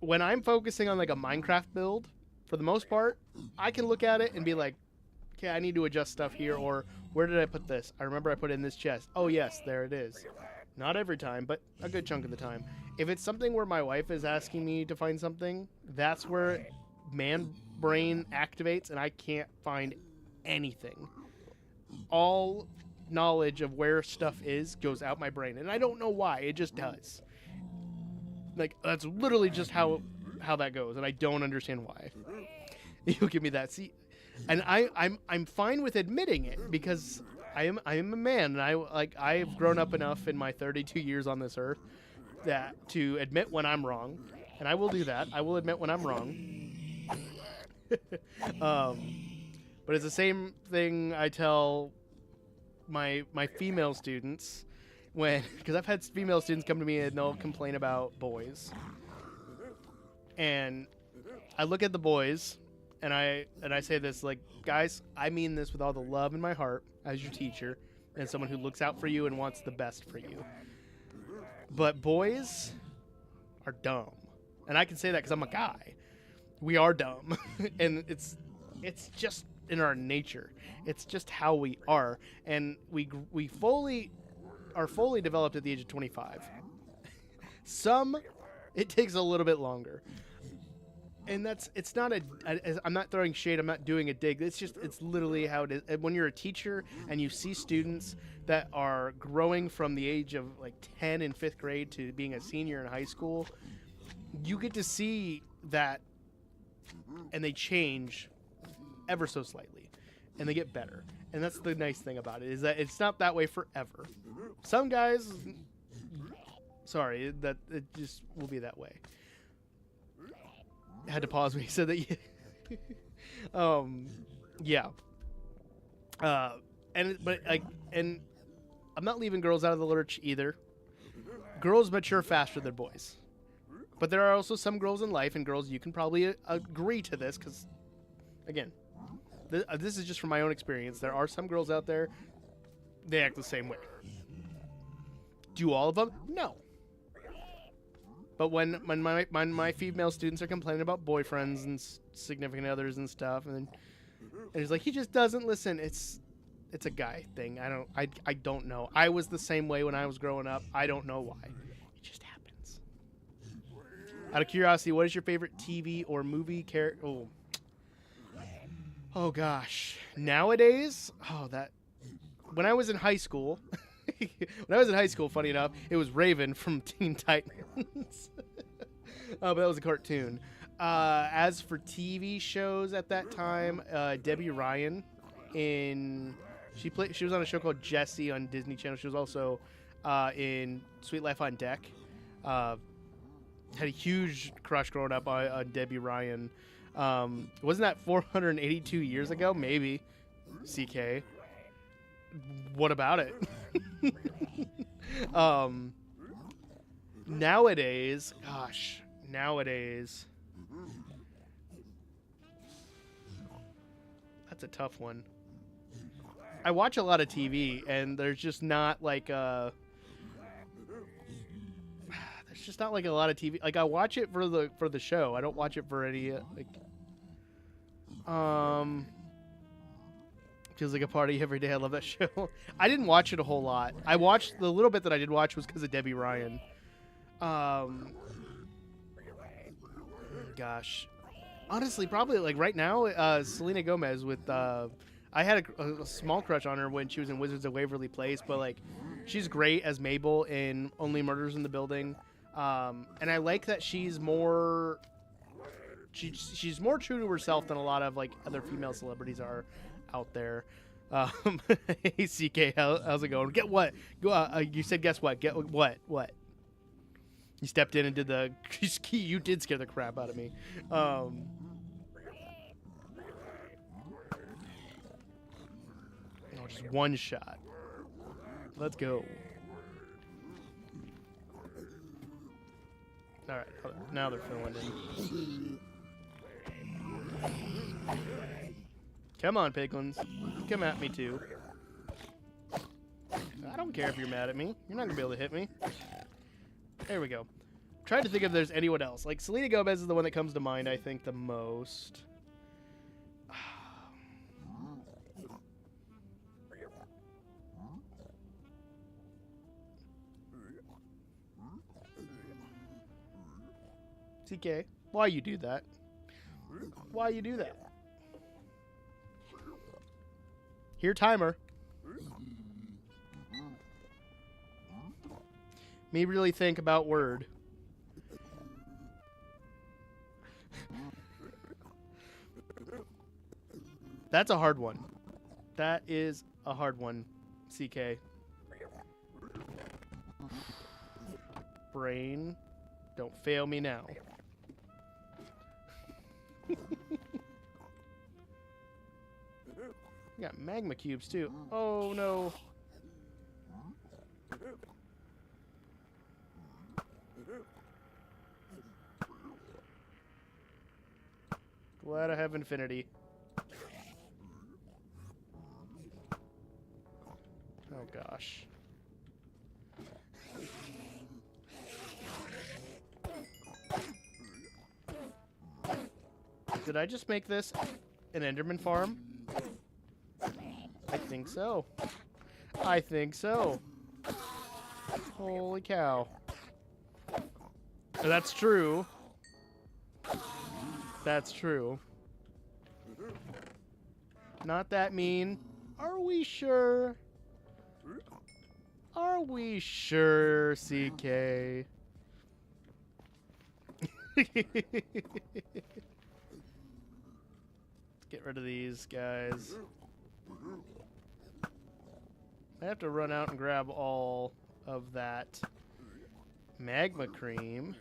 When I'm focusing on like a Minecraft build, for the most part, I can look at it and be like, okay, I need to adjust stuff here, or where did I put this? I remember I put it in this chest. Oh yes, there it is. Not every time, but a good chunk of the time. If it's something where my wife is asking me to find something, that's where man brain activates and I can't find anything. All knowledge of where stuff is goes out my brain, and I don't know why. It just does. Like, that's literally just how that goes, and I don't understand why. You give me that. See, and I'm fine with admitting it because I am a man, and I've grown up enough in my 32 years on this earth that to admit when I'm wrong, and I will do that. I will admit when I'm wrong. But it's the same thing I tell my female students because I've had female students come to me and they'll complain about boys, and I look at the boys and I say this, like, guys, I mean this with all the love in my heart as your teacher and someone who looks out for you and wants the best for you. But boys are dumb, and I can say that because I'm a guy. We are dumb, and it's just in our nature. It's just how we are, and we are fully developed at the age of 25. Some, it takes a little bit longer, and it's not I'm not throwing shade. I'm not doing a dig. It's literally how it is. And when you're a teacher and you see students that are growing from the age of like 10 in 5th grade to being a senior in high school, you get to see that. And they change ever so slightly, and they get better. And that's the nice thing about it, is that it's not that way forever. Some guys Sorry, that it just will be that way. I had to pause when he said that. Yeah. And I'm not leaving girls out of the lurch either. Girls mature faster than boys, but there are also some girls in life, and girls, you can probably agree to this, because again, this is just from my own experience. There are some girls out there, they act the same way. Do all of them? No. But when my female students are complaining about boyfriends and significant others and stuff, and he's like, he just doesn't listen. It's a guy thing. I don't know. I was the same way when I was growing up. I don't know why. It just happens. Out of curiosity, what is your favorite TV or movie character? Oh gosh. Nowadays, when I was in high school. Funny enough, it was Raven from Teen Titans. But that was a cartoon. As for TV shows at that time, Debbie Ryan she was on a show called Jessie on Disney Channel. She was also in Sweet Life on Deck. Had a huge crush growing up on Debbie Ryan. Wasn't that 482 years ago? Maybe. CK. What about it? Nowadays, that's a tough one. I watch a lot of TV, and there's just not like a lot of TV. Like, I watch it for the show. I don't watch it for any feels like a party every day. I love that show. I didn't watch it a whole lot. I watched the little bit that I did watch was because of Debbie Ryan. Gosh, honestly, probably like right now, Selena Gomez with. I had a small crush on her when she was in Wizards of Waverly Place, but like, she's great as Mabel in Only Murders in the Building, and I like that she's more. She's more true to herself than a lot of like other female celebrities are out there. Hey CK, how's it going? Get what? You said guess what? Get what? What? You stepped in and did the. You did scare the crap out of me. Just one shot. Let's go. All right, now they're filling in. Come on, piglins. Come at me, too. I don't care if you're mad at me. You're not going to be able to hit me. There we go. I'm trying to think if there's anyone else. Like, Selena Gomez is the one that comes to mind, I think, the most. CK, why you do that? Why you do that? Here, timer. Me really think about word. That's a hard one. That is a hard one, CK. Brain, don't fail me now. We got magma cubes too. Oh no. Glad I have infinity. Oh gosh. Did I just make this an Enderman farm? I think so. I think so. Holy cow. That's true. That's true. Not that mean. Are we sure? Are we sure, CK? Let's get rid of these guys. I have to run out and grab all of that. Magma cream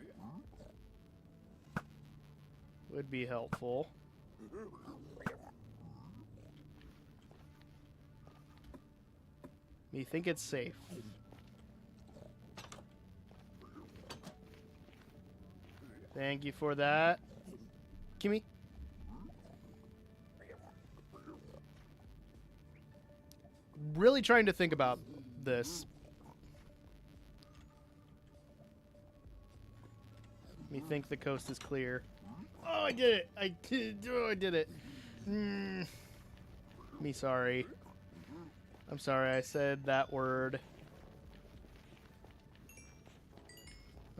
would be helpful. You think it's safe? Thank you for that. Gimme. Really trying to think about this. Me think the coast is clear. Oh, I did it! I did it. Me sorry. I'm sorry I said that word.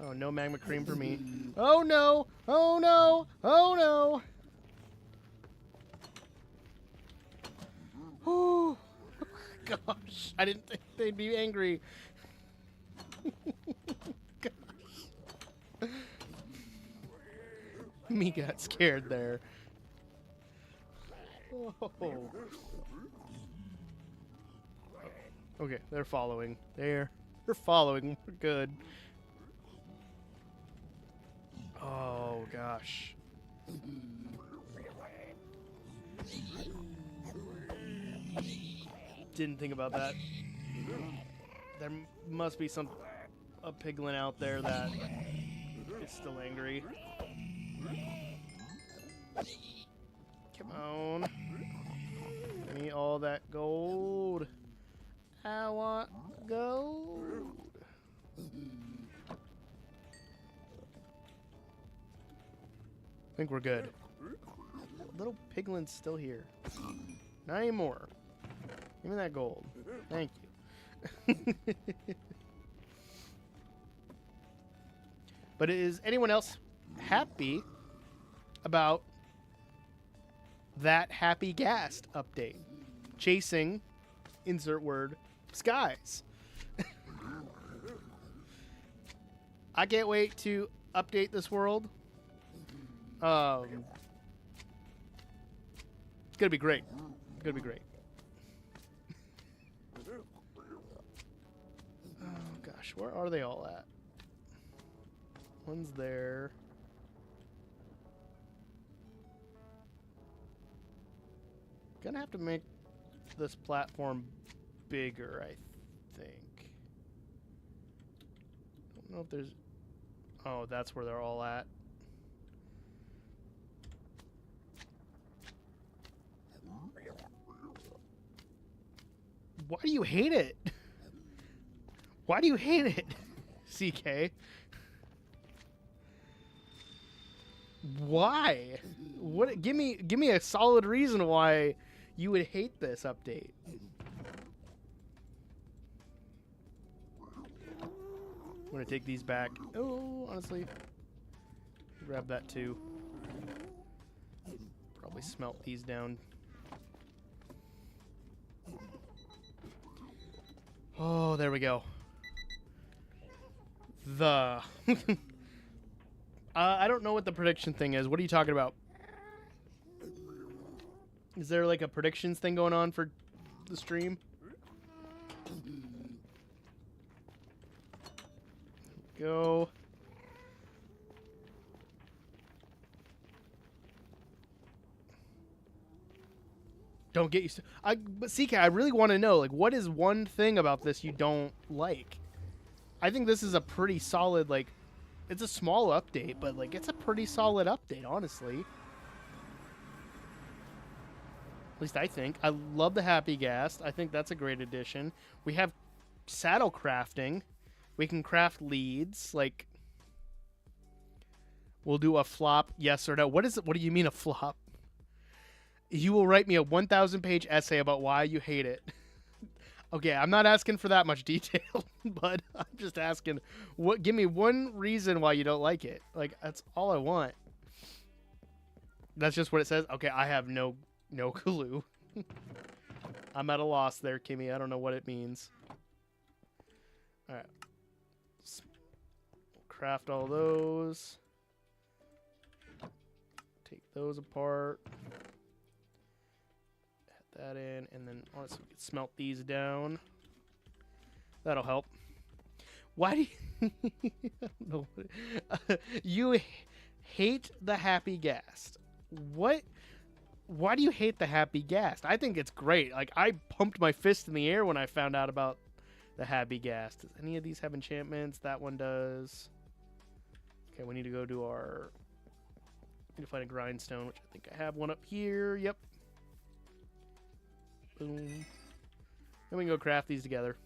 Oh, no magma cream for me. Oh no! Oh no! Oh no! Oh gosh, I didn't think they'd be angry. Gosh. Me got scared there. Oh. Okay, they're following. They're following. We're good. Oh gosh. Didn't think about that. There must be a piglin out there that is still angry. Come on. Give me all that gold. I want gold. I think we're good. Little piglin's still here. Not anymore. Give me that gold. Thank you. But is anyone else happy about that Happy Gast update? Chasing, insert word, skies. I can't wait to update this world. It's gonna be great. It's gonna be great. Oh gosh, where are they all at? One's there. Gonna have to make this platform bigger, I think. Don't know if there's... Oh, that's where they're all at. Why do you hate it? Why do you hate it, CK? Why? What? Give me a solid reason why you would hate this update. I'm gonna take these back. Oh, honestly, grab that too. Probably smelt these down. Oh, there we go. The I don't know what the prediction thing is. What are you talking about? Is there like a predictions thing going on for the stream? Go. Don't get used to. But CK, I really want to know, like, what is one thing about this you don't like? I think this is a pretty solid, like, it's a small update, but like, it's a pretty solid update, honestly. At least I think. I love the Happy Gast. I think that's a great addition. We have saddle crafting. We can craft leads. Like, we'll do a flop, yes or no. What is it? What do you mean a flop? You will write me a 1,000-page essay about why you hate it. Okay, I'm not asking for that much detail, but I'm just asking, give me one reason why you don't like it. Like, that's all I want. That's just what it says? Okay, I have no clue. I'm at a loss there, Kimmy. I don't know what it means. All right. Craft all those. Take those apart. That in, and then honestly we can smelt these down. That'll help. Why do you No. You hate the happy ghast. What? Why do you hate the happy ghast? I think it's great. Like, I pumped my fist in the air when I found out about the happy ghast. Does any of these have enchantments? That one does. Okay, we need to go to our... need to find a grindstone, which I think I have one up here. Yep. Boom. Then we can go craft these together.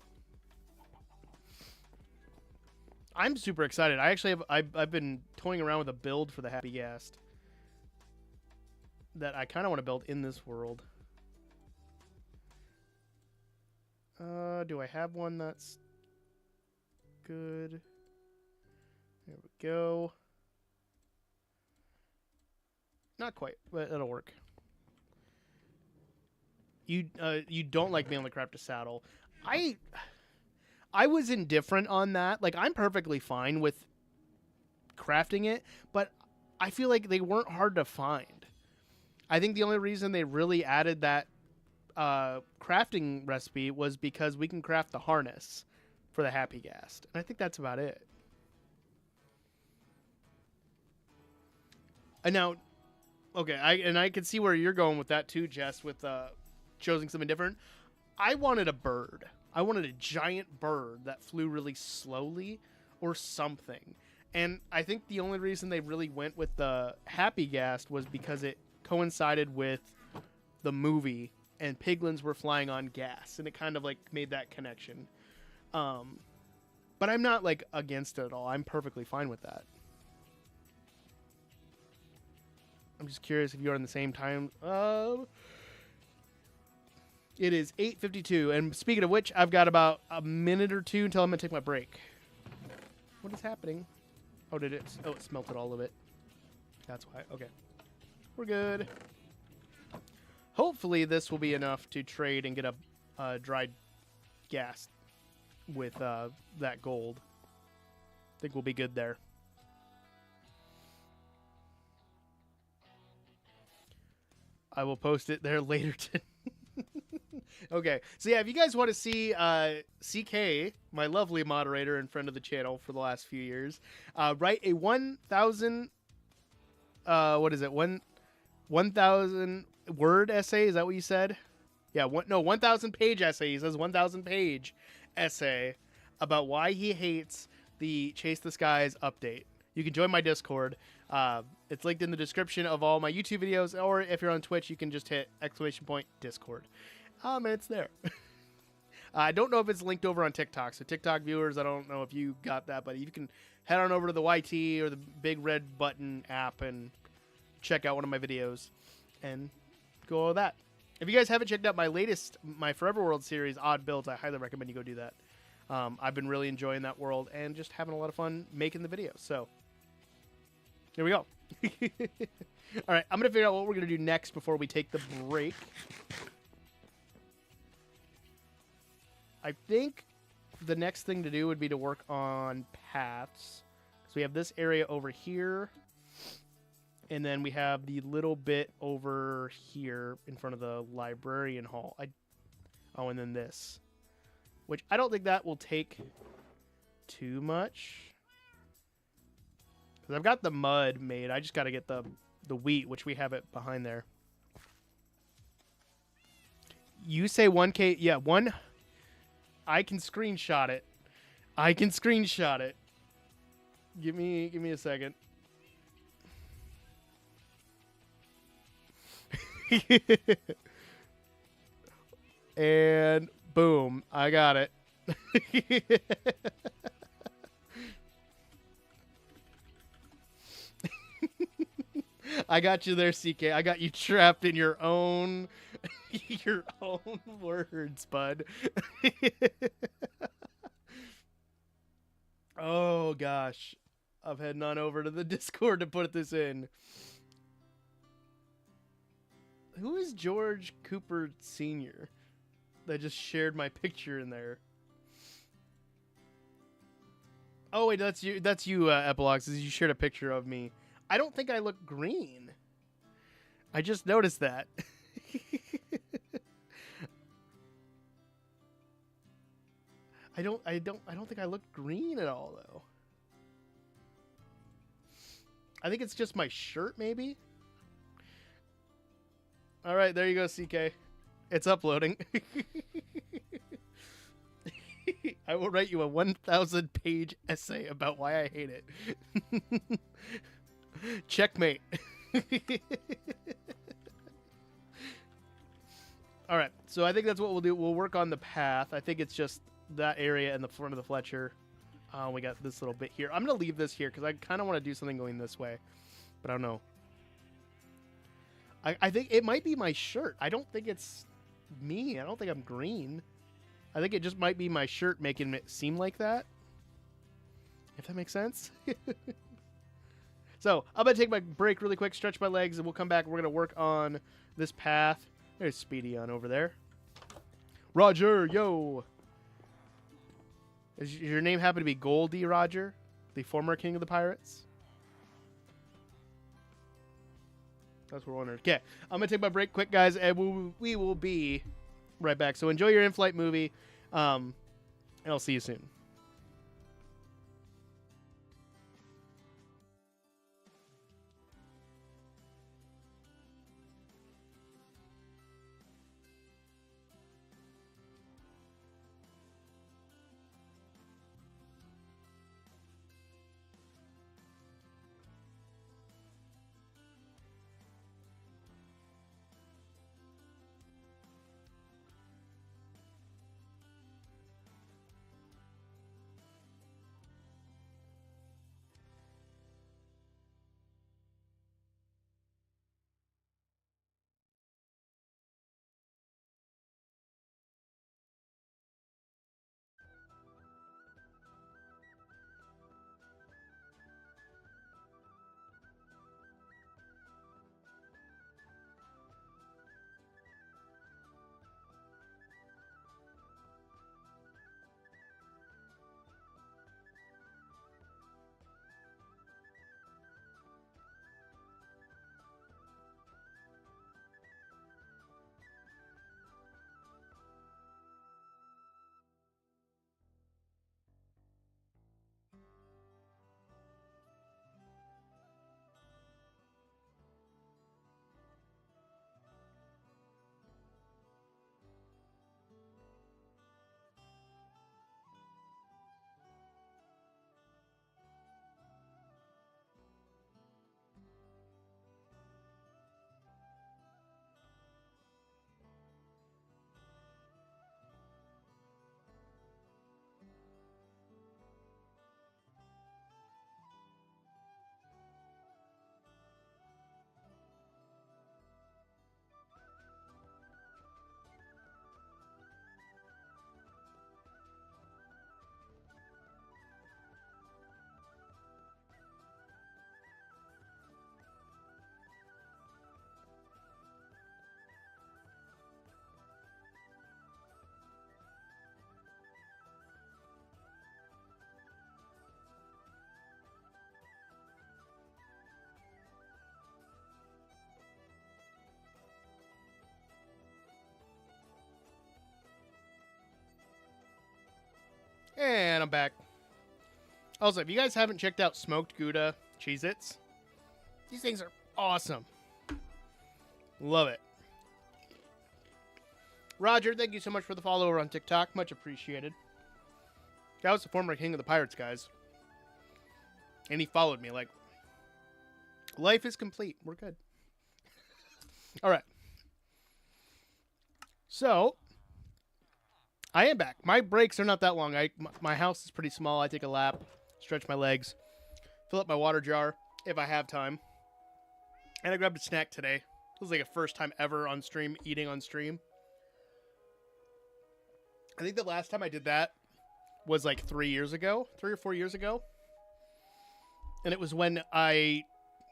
I'm super excited. I actually have... I've been toying around with a build for the happy ghast that I kind of want to build in this world. Do I have one that's good? There we go. Not quite, but it'll work. You don't like being able to craft a saddle. I was indifferent on that. Like, I'm perfectly fine with crafting it, but I feel like they weren't hard to find. I think the only reason they really added that crafting recipe was because we can craft the harness for the happy ghast. And I think that's about it. And now, okay, I can see where you're going with that too, Jess, with choosing something different. I wanted a bird. I wanted a giant bird that flew really slowly or something. And I think the only reason they really went with the happy ghast was because it coincided with the movie and piglins were flying on gas, and it kind of like made that connection. But I'm not like against it at all. I'm perfectly fine with that. I'm just curious if you're on the same time. It is 8:52, and speaking of which, I've got about a minute or two until I'm gonna take my break. What is happening? Oh, did it? Oh, it smelted all of it. That's why. Okay. We're good. Hopefully this will be enough to trade and get a dried gas with that gold. I think we'll be good there. I will post it there later today. Okay, so yeah, if you guys want to see CK, my lovely moderator and friend of the channel for the last few years, write a 1,000 what is it, 1,000 word essay, is that what you said? Yeah, 1,000 page essay. He says 1,000 page essay about why he hates the Chase the Skies update. You can join my Discord. It's linked in the description of all my YouTube videos, or if you're on Twitch, you can just hit !Discord. And it's there. I don't know if it's linked over on TikTok. So TikTok viewers, I don't know if you got that, but you can head on over to the YT or the big red button app and check out one of my videos and go all that. If you guys haven't checked out my Forever World series, Odd Builds, I highly recommend you go do that. I've been really enjoying that world and just having a lot of fun making the videos. So here we go. All right, I'm going to figure out what we're going to do next before we take the break. I think the next thing to do would be to work on paths. So we have this area over here. And then we have the little bit over here in front of the librarian hall. Oh, and then this. Which I don't think that will take too much. Because I've got the mud made. I just got to get the wheat, which we have it behind there. You say 1K. Yeah, one. I can screenshot it. Give me a second. And boom, I got it. I got you there, CK. I got you trapped in your own words, bud. Oh gosh. I'm heading on over to the Discord to put this in. Who is George Cooper Sr. that just shared my picture in there? Oh wait, that's you. That's you, Epilogues. You shared a picture of me. I don't think I look green. I just noticed that. I don't think I look green at all though. I think it's just my shirt, maybe. All right, there you go, CK. It's uploading. I will write you a 1,000-page essay about why I hate it. Checkmate. All right, so I think that's what we'll do. We'll work on the path. I think it's just that area in the front of the Fletcher. We got this little bit here. I'm going to leave this here because I kind of want to do something going this way, but I don't know. I think it might be my shirt. I don't think it's me. I don't think I'm green. I think it just might be my shirt making it seem like that. If that makes sense. So I'm going to take my break really quick, stretch my legs, and we'll come back. We're going to work on this path. There's Speedy on over there. Roger, yo. Does your name happen to be Goldie Roger, the former king of the pirates? That's what we're wondering. Okay, I'm going to take my break quick, guys, and we will be right back. So enjoy your in-flight movie, and I'll see you soon. And I'm back. Also, if you guys haven't checked out Smoked Gouda Cheez-Its, these things are awesome. Love it. Roger, thank you so much for the follower on TikTok. Much appreciated. That was the former king of the pirates, guys. And he followed me like, life is complete. We're good. All right. So, I am back. My breaks are not that long. My house is pretty small. I take a lap, stretch my legs, fill up my water jar if I have time. And I grabbed a snack today. It was like a first time ever on stream, eating on stream. I think the last time I did that was like 3 or 4 years ago. And it was when I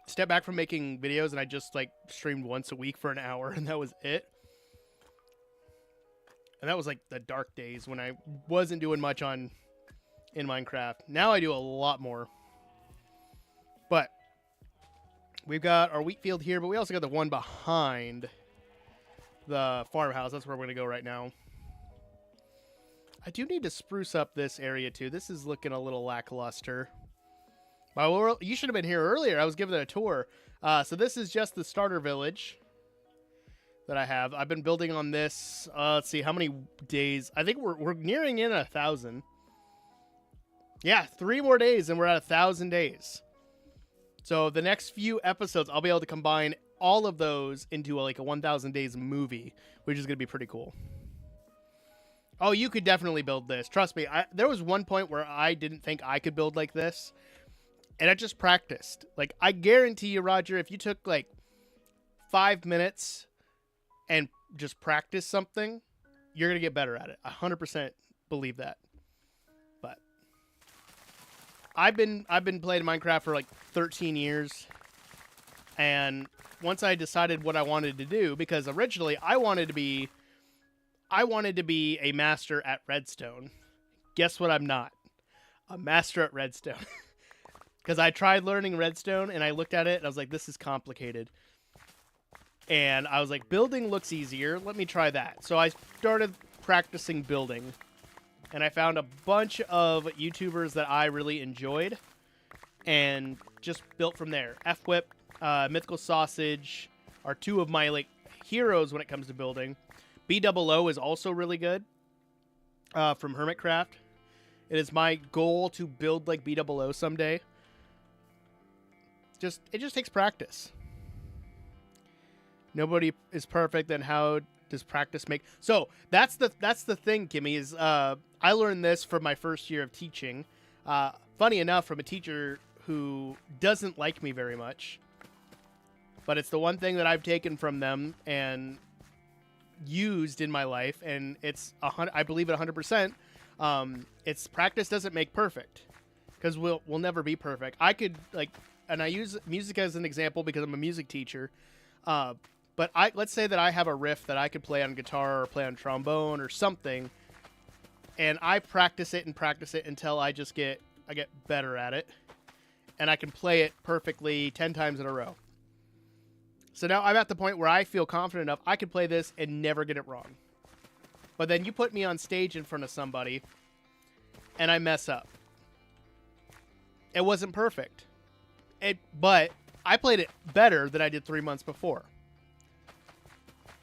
stepped back from making videos and I just like streamed once a week for an hour and that was it. And that was like the dark days when I wasn't doing much in Minecraft. Now I do a lot more. But we've got our wheat field here, but we also got the one behind the farmhouse. That's where we're going to go right now. I do need to spruce up this area too. This is looking a little lackluster. Well, you should have been here earlier. I was giving it a tour. So this is just the starter village that I have. I've been building on this. Let's see how many days. I think we're nearing in 1,000. Yeah, 3 more days and we're at 1,000 days. So the next few episodes, I'll be able to combine all of those into like a 1,000 days movie, which is going to be pretty cool. Oh, you could definitely build this. Trust me. There was one point where I didn't think I could build like this, and I just practiced. Like, I guarantee you, Roger, if you took like 5 minutes and just practice something, you're going to get better at it. 100% believe that. But I've been playing Minecraft for like 13 years, and once I decided what I wanted to do, because originally I wanted to be a master at redstone. Guess what? I'm not a master at redstone. Because I tried learning redstone and I looked at it and I was like, this is complicated. And I was like, building looks easier. Let me try that. So I started practicing building. And I found a bunch of YouTubers that I really enjoyed. And just built from there. F-Whip, Mythical Sausage are 2 of my like heroes when it comes to building. BOO is also really good from Hermitcraft. It is my goal to build like BOO someday. It just takes practice. Nobody is perfect, then how does practice make... So that's the thing, Kimmy, is I learned this from my first year of teaching. Funny enough, from a teacher who doesn't like me very much. But it's the one thing that I've taken from them and used in my life, and I believe it 100%. It's practice doesn't make perfect, because we'll never be perfect. I could and I use music as an example because I'm a music teacher. But let's say that I have a riff that I could play on guitar or play on trombone or something, and I practice it until I get better at it, and I can play it perfectly 10 times in a row. So now I'm at the point where I feel confident enough I can play this and never get it wrong. But then you put me on stage in front of somebody, and I mess up. It wasn't perfect. But I played it better than I did 3 months before.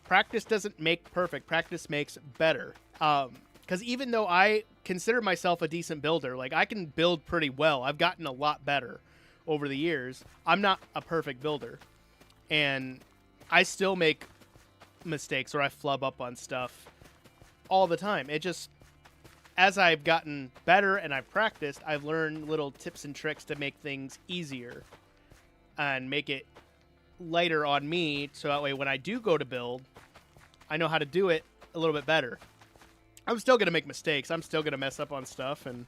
Practice doesn't make perfect. Practice makes better. Because even though I consider myself a decent builder, like I can build pretty well. I've gotten a lot better over the years. I'm not a perfect builder. And I still make mistakes or I flub up on stuff all the time. It just, as I've gotten better and I've practiced, I've learned little tips and tricks to make things easier and make it lighter on me. So that way when I do go to build, I know how to do it a little bit better. I'm still going to make mistakes. I'm still going to mess up on stuff, and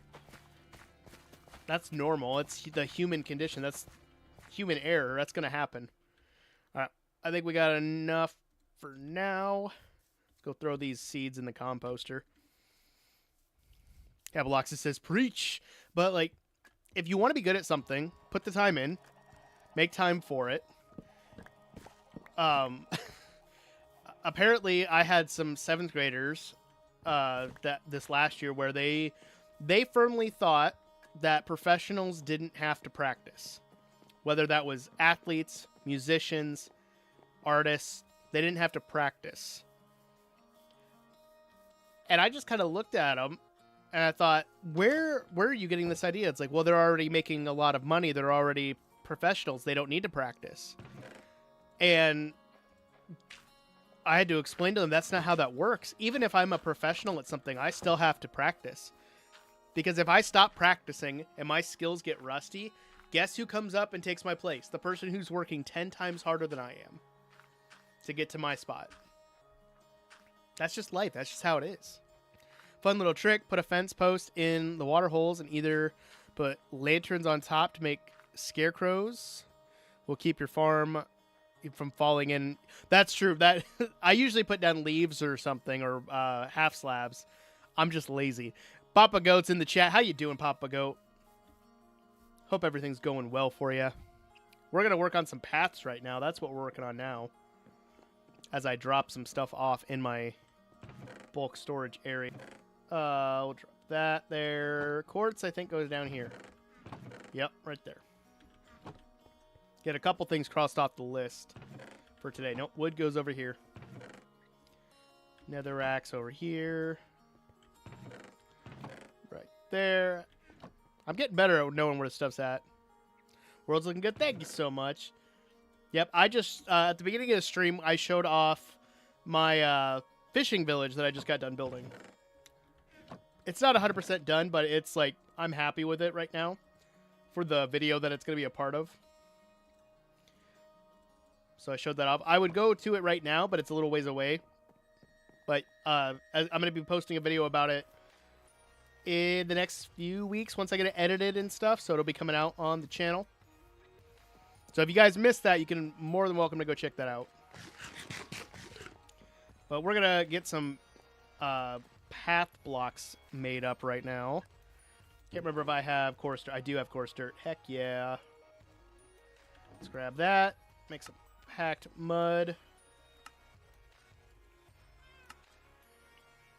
that's normal. It's the human condition. That's human error. That's going to happen. All right. I think we got enough for now. Let's go throw these seeds in the composter. Abaloxis says, preach. But, like, if you want to be good at something, put the time in. Make time for it. Apparently, I had some 7th graders this last year where they firmly thought that professionals didn't have to practice. Whether that was athletes, musicians, artists, they didn't have to practice. And I just kind of looked at them and I thought, where are you getting this idea? It's like, well, they're already making a lot of money. They're already professionals. They don't need to practice. And I had to explain to them that's not how that works. Even if I'm a professional at something, I still have to practice. Because if I stop practicing and my skills get rusty, guess who comes up and takes my place? The person who's working 10 times harder than I am to get to my spot. That's just life. That's just how it is. Fun little trick. Put a fence post in the water holes and either put lanterns on top to make scarecrows. Will keep your farm from falling in. That's true. That I usually put down leaves or something or half slabs. I'm just lazy. Papa Goat's in the chat. How you doing, Papa Goat? Hope everything's going well for you. We're going to work on some paths right now. That's what we're working on now. As I drop some stuff off in my bulk storage area. We'll drop that there. Quartz, I think, goes down here. Yep, right there. Get a couple things crossed off the list for today. Nope, wood goes over here. Netherrack's over here. Right there. I'm getting better at knowing where the stuff's at. World's looking good. Thank you so much. Yep, I just, at the beginning of the stream, I showed off my fishing village that I just got done building. It's not 100% done, but it's like, I'm happy with it right now for the video that it's going to be a part of. So I showed that off. I would go to it right now, but it's a little ways away. But I'm going to be posting a video about it in the next few weeks once I get it edited and stuff. So it'll be coming out on the channel. So if you guys missed that, you can more than welcome to go check that out. But we're going to get some path blocks made up right now. Can't remember if I have coarse dirt. I do have coarse dirt. Heck yeah. Let's grab that. Make some packed mud.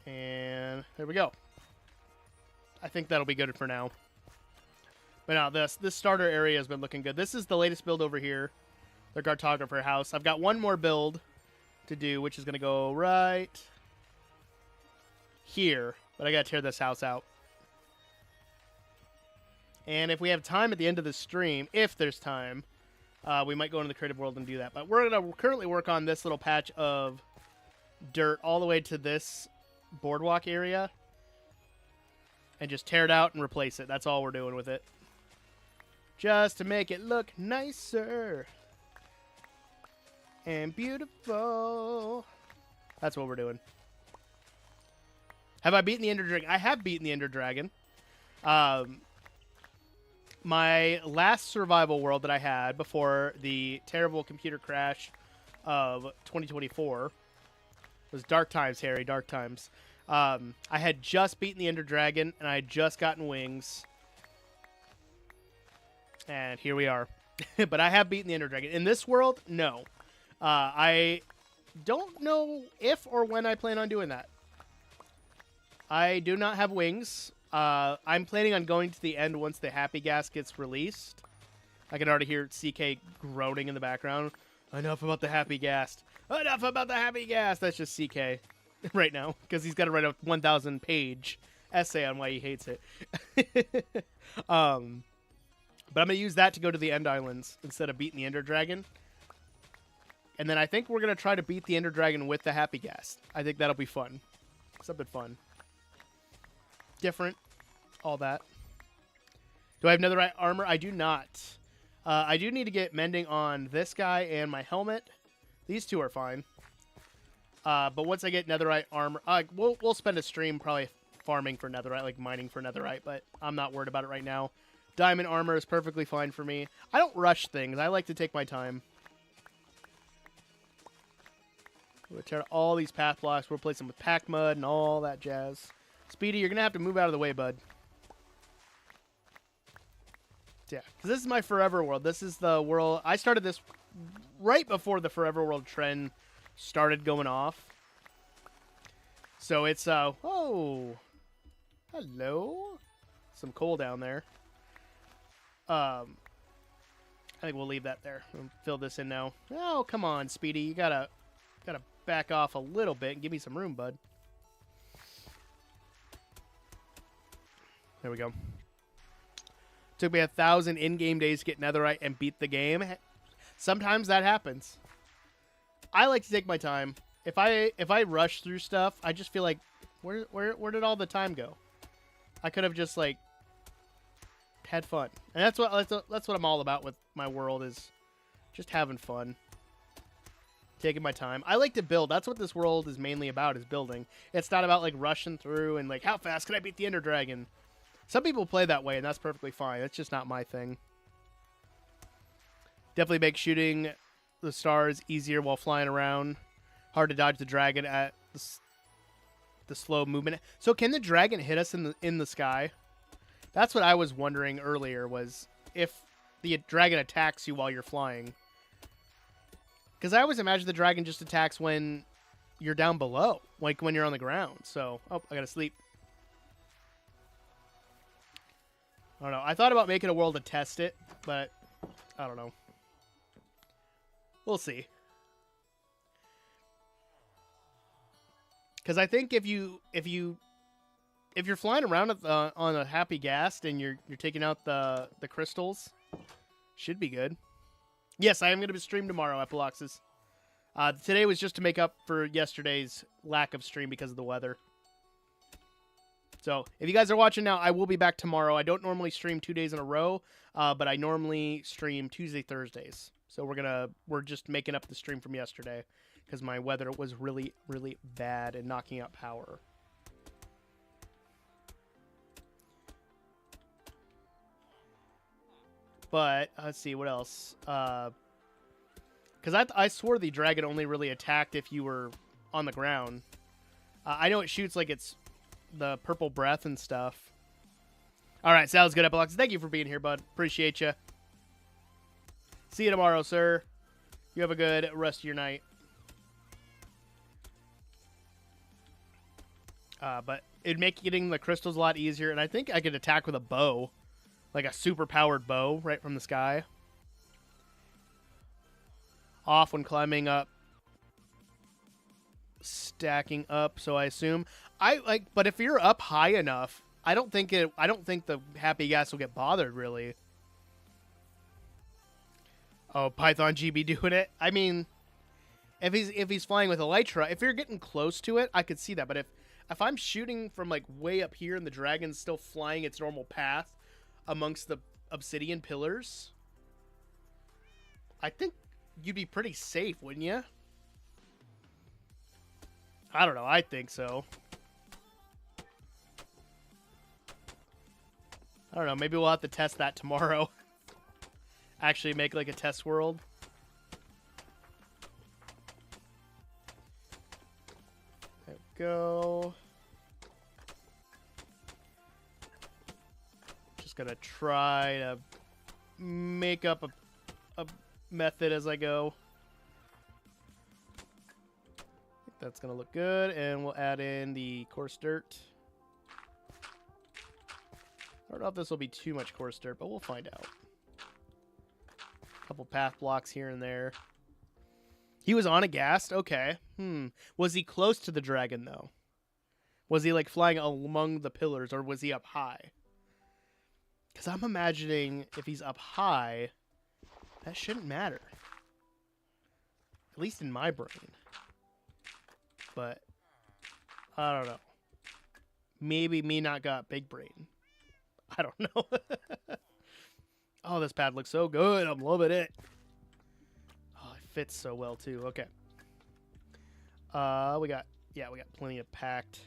And there we go. I think that'll be good for now. But now this starter area has been looking good. This is the latest build over here. The cartographer house. I've got one more build to do, which is going to go right here. But I got to tear this house out. And if we have time at the end of the stream, if there's time, we might go into the creative world and do that. But we're going to currently work on this little patch of dirt all the way to this boardwalk area. And just tear it out and replace it. That's all we're doing with it. Just to make it look nicer and beautiful. That's what we're doing. Have I beaten the Ender Dragon? I have beaten the Ender Dragon. My last survival world that I had before the terrible computer crash of 2024 was Dark Times, Harry. Dark Times. I had just beaten the Ender Dragon, and I had just gotten wings. And here we are. But I have beaten the Ender Dragon. In this world, no. I don't know if or when I plan on doing that. I do not have wings. I'm planning on going to the end once the Happy Gas gets released. I can already hear CK groaning in the background. Enough about the Happy Gas. Enough about the Happy Gas. That's just CK right now, because he's got to write a 1,000-page essay on why he hates it. But I'm going to use that to go to the End Islands instead of beating the Ender Dragon. And then I think we're going to try to beat the Ender Dragon with the Happy Gas. I think that'll be fun. Something fun. Different. All that. Do I have netherite armor? I do not. I do need to get mending on this guy and my helmet. These two are fine. But once I get netherite armor, we'll spend a stream probably farming for netherite, like mining for netherite, but I'm not worried about it right now. Diamond armor is perfectly fine for me. I don't rush things. I like to take my time. We'll tear out all these path blocks. We'll replace them with packed mud and all that jazz. Speedy, you're going to have to move out of the way, bud. Yeah, because this is my forever world. This is the world. I started this right before the forever world trend started going off. So it's, oh, hello. Some coal down there. I think we'll leave that there. We'll fill this in now. Oh, come on, Speedy. You gotta back off a little bit and give me some room, bud. There we go. Took me 1,000 in-game days to get netherite and beat the game. Sometimes that happens. I like to take my time. If I rush through stuff, I just feel like, where did all the time go? I could have just like had fun, and that's what I'm all about with my world, is just having fun, taking my time. I like to build. That's what this world is mainly about, is building. It's not about like rushing through and like, how fast can I beat the Ender Dragon? Some people play that way, and that's perfectly fine. It's just not my thing. Definitely makes shooting the stars easier while flying around. Hard to dodge the dragon at the slow movement. So can the dragon hit us in the sky? That's what I was wondering earlier, was if the dragon attacks you while you're flying. Because I always imagine the dragon just attacks when you're down below, like when you're on the ground. So, oh, I gotta sleep. don't know. I thought about making a world to test it, but I don't know. We'll see. Because I think if you're flying around on a happy gas and you're taking out the crystals, should be good. Yes, I am going to stream tomorrow, Epiloxes. Today was just to make up for yesterday's lack of stream because of the weather. So if you guys are watching now, I will be back tomorrow. I don't normally stream 2 days in a row, but I normally stream Tuesday, Thursdays. So we're just making up the stream from yesterday because my weather was really, really bad and knocking out power. But let's see what else. Because I swore the dragon only really attacked if you were on the ground. I know it shoots like it's the purple breath and stuff. All right, sounds good, Epilox. Thank you for being here, bud. Appreciate you. See you tomorrow, sir. You have a good rest of your night. But it'd make getting the crystals a lot easier, and I think I could attack with a bow. Like a super-powered bow right from the sky. Off when climbing up. Stacking up, so I assume. But if you're up high enough, I don't think the happy gas will get bothered, really. Oh, Python GB doing it? I mean, if he's flying with Elytra, if you're getting close to it, I could see that. But if I'm shooting from like way up here and the dragon's still flying its normal path amongst the obsidian pillars, I think you'd be pretty safe, wouldn't you? I don't know. I think so. I don't know. Maybe we'll have to test that tomorrow. Actually make like a test world. There we go. Just gonna try to make up a method as I go. I think that's gonna look good, and we'll add in the coarse dirt. I don't know if this will be too much coarse dirt, but we'll find out. Couple path blocks here and there. He was on a ghast? Okay. Was he close to the dragon, though? Was he, like, flying among the pillars, or was he up high? Because I'm imagining if he's up high, that shouldn't matter. At least in my brain. But, I don't know. Maybe me not got big brain. I don't know. Oh, this pad looks so good. I'm loving it. Oh, it fits so well, too. Okay. We got plenty of packed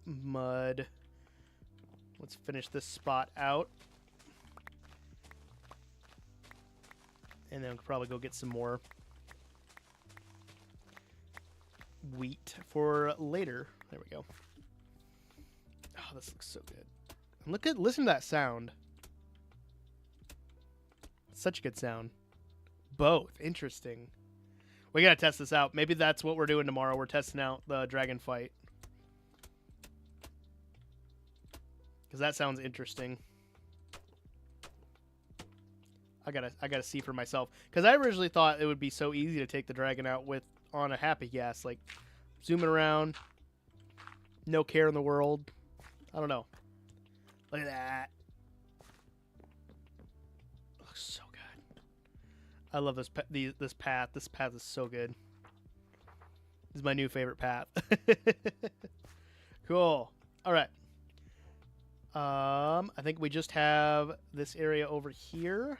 mud. Let's finish this spot out. And then we'll probably go get some more wheat for later. There we go. Oh, this looks so good. And listen to that sound. Such a good sound. Both. Interesting. We gotta test this out. Maybe that's what we're doing tomorrow. We're testing out the dragon fight. Because that sounds interesting. I gotta see for myself. Because I originally thought it would be so easy to take the dragon out on a happy gas. Like, zooming around. No care in the world. I don't know. Look at that. Looks so good. I love this path. This path is so good. This is my new favorite path. Cool. All right. I think we just have this area over here.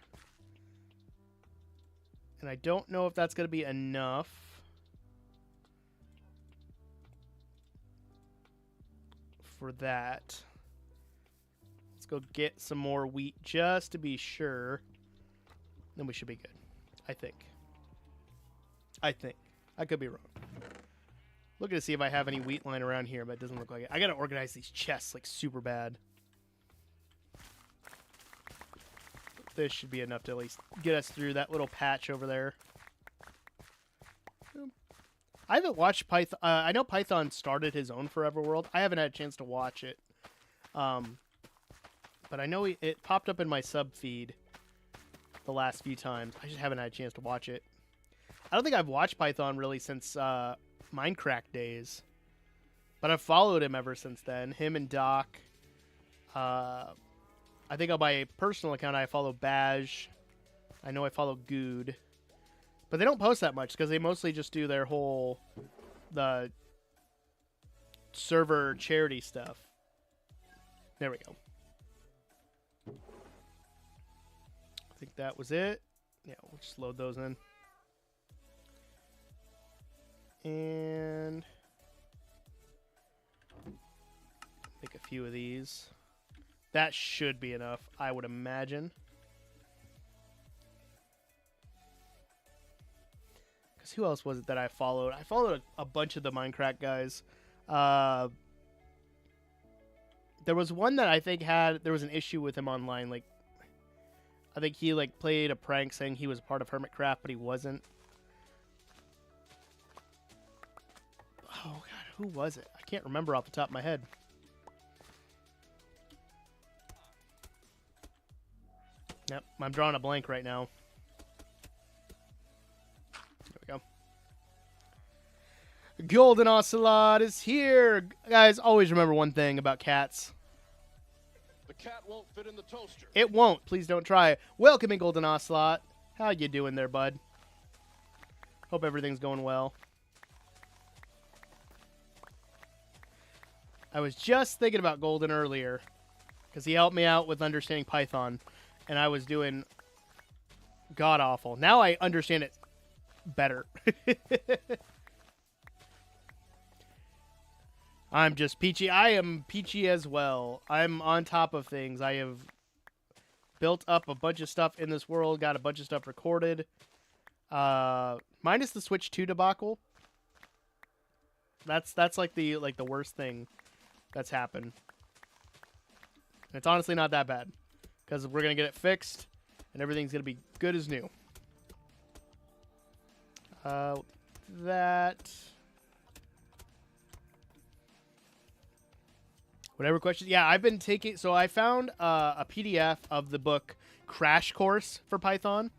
And I don't know if that's going to be enough. For that. Let's go get some more wheat just to be sure. Then we should be good. I think. I could be wrong. Looking to see if I have any wheat lying around here, but it doesn't look like it. I gotta organize these chests like super bad. This should be enough to at least get us through that little patch over there. I haven't watched Python. I know Python started his own Forever World. I haven't had a chance to watch it. But I know it popped up in my sub feed the last few times. I just haven't had a chance to watch it. I don't think I've watched Python really since Minecraft days. But I've followed him ever since then. Him and Doc. I think on my personal account I follow Baj. I know I follow Good. But they don't post that much because they mostly just do their the server charity stuff. There we go. I think that was it. Yeah, we'll just load those in. And make a few of these. That should be enough, I would imagine. Because who else was it that I followed? I followed a bunch of the Minecraft guys. There was one that I think there was an issue with him online. Like, I think he played a prank saying he was part of Hermitcraft, but he wasn't. Oh god, who was it? I can't remember off the top of my head. Yep, I'm drawing a blank right now. There we go. Golden Ocelot is here! Guys, always remember one thing about cats. The cat won't fit in the toaster. It won't. Please don't try. Welcome in, Golden Ocelot. How you doing there, bud? Hope everything's going well. I was just thinking about Golden earlier because he helped me out with understanding Python, and I was doing god-awful. Now I understand it better. I'm just peachy. I am peachy as well. I'm on top of things. I have built up a bunch of stuff in this world, got a bunch of stuff recorded. Minus the Switch 2 debacle. That's like the worst thing that's happened. And it's honestly not that bad, because we're gonna get it fixed and everything's gonna be good as new. Whatever questions. Yeah, I've been taking. So I found a PDF of the book Crash Course for Python,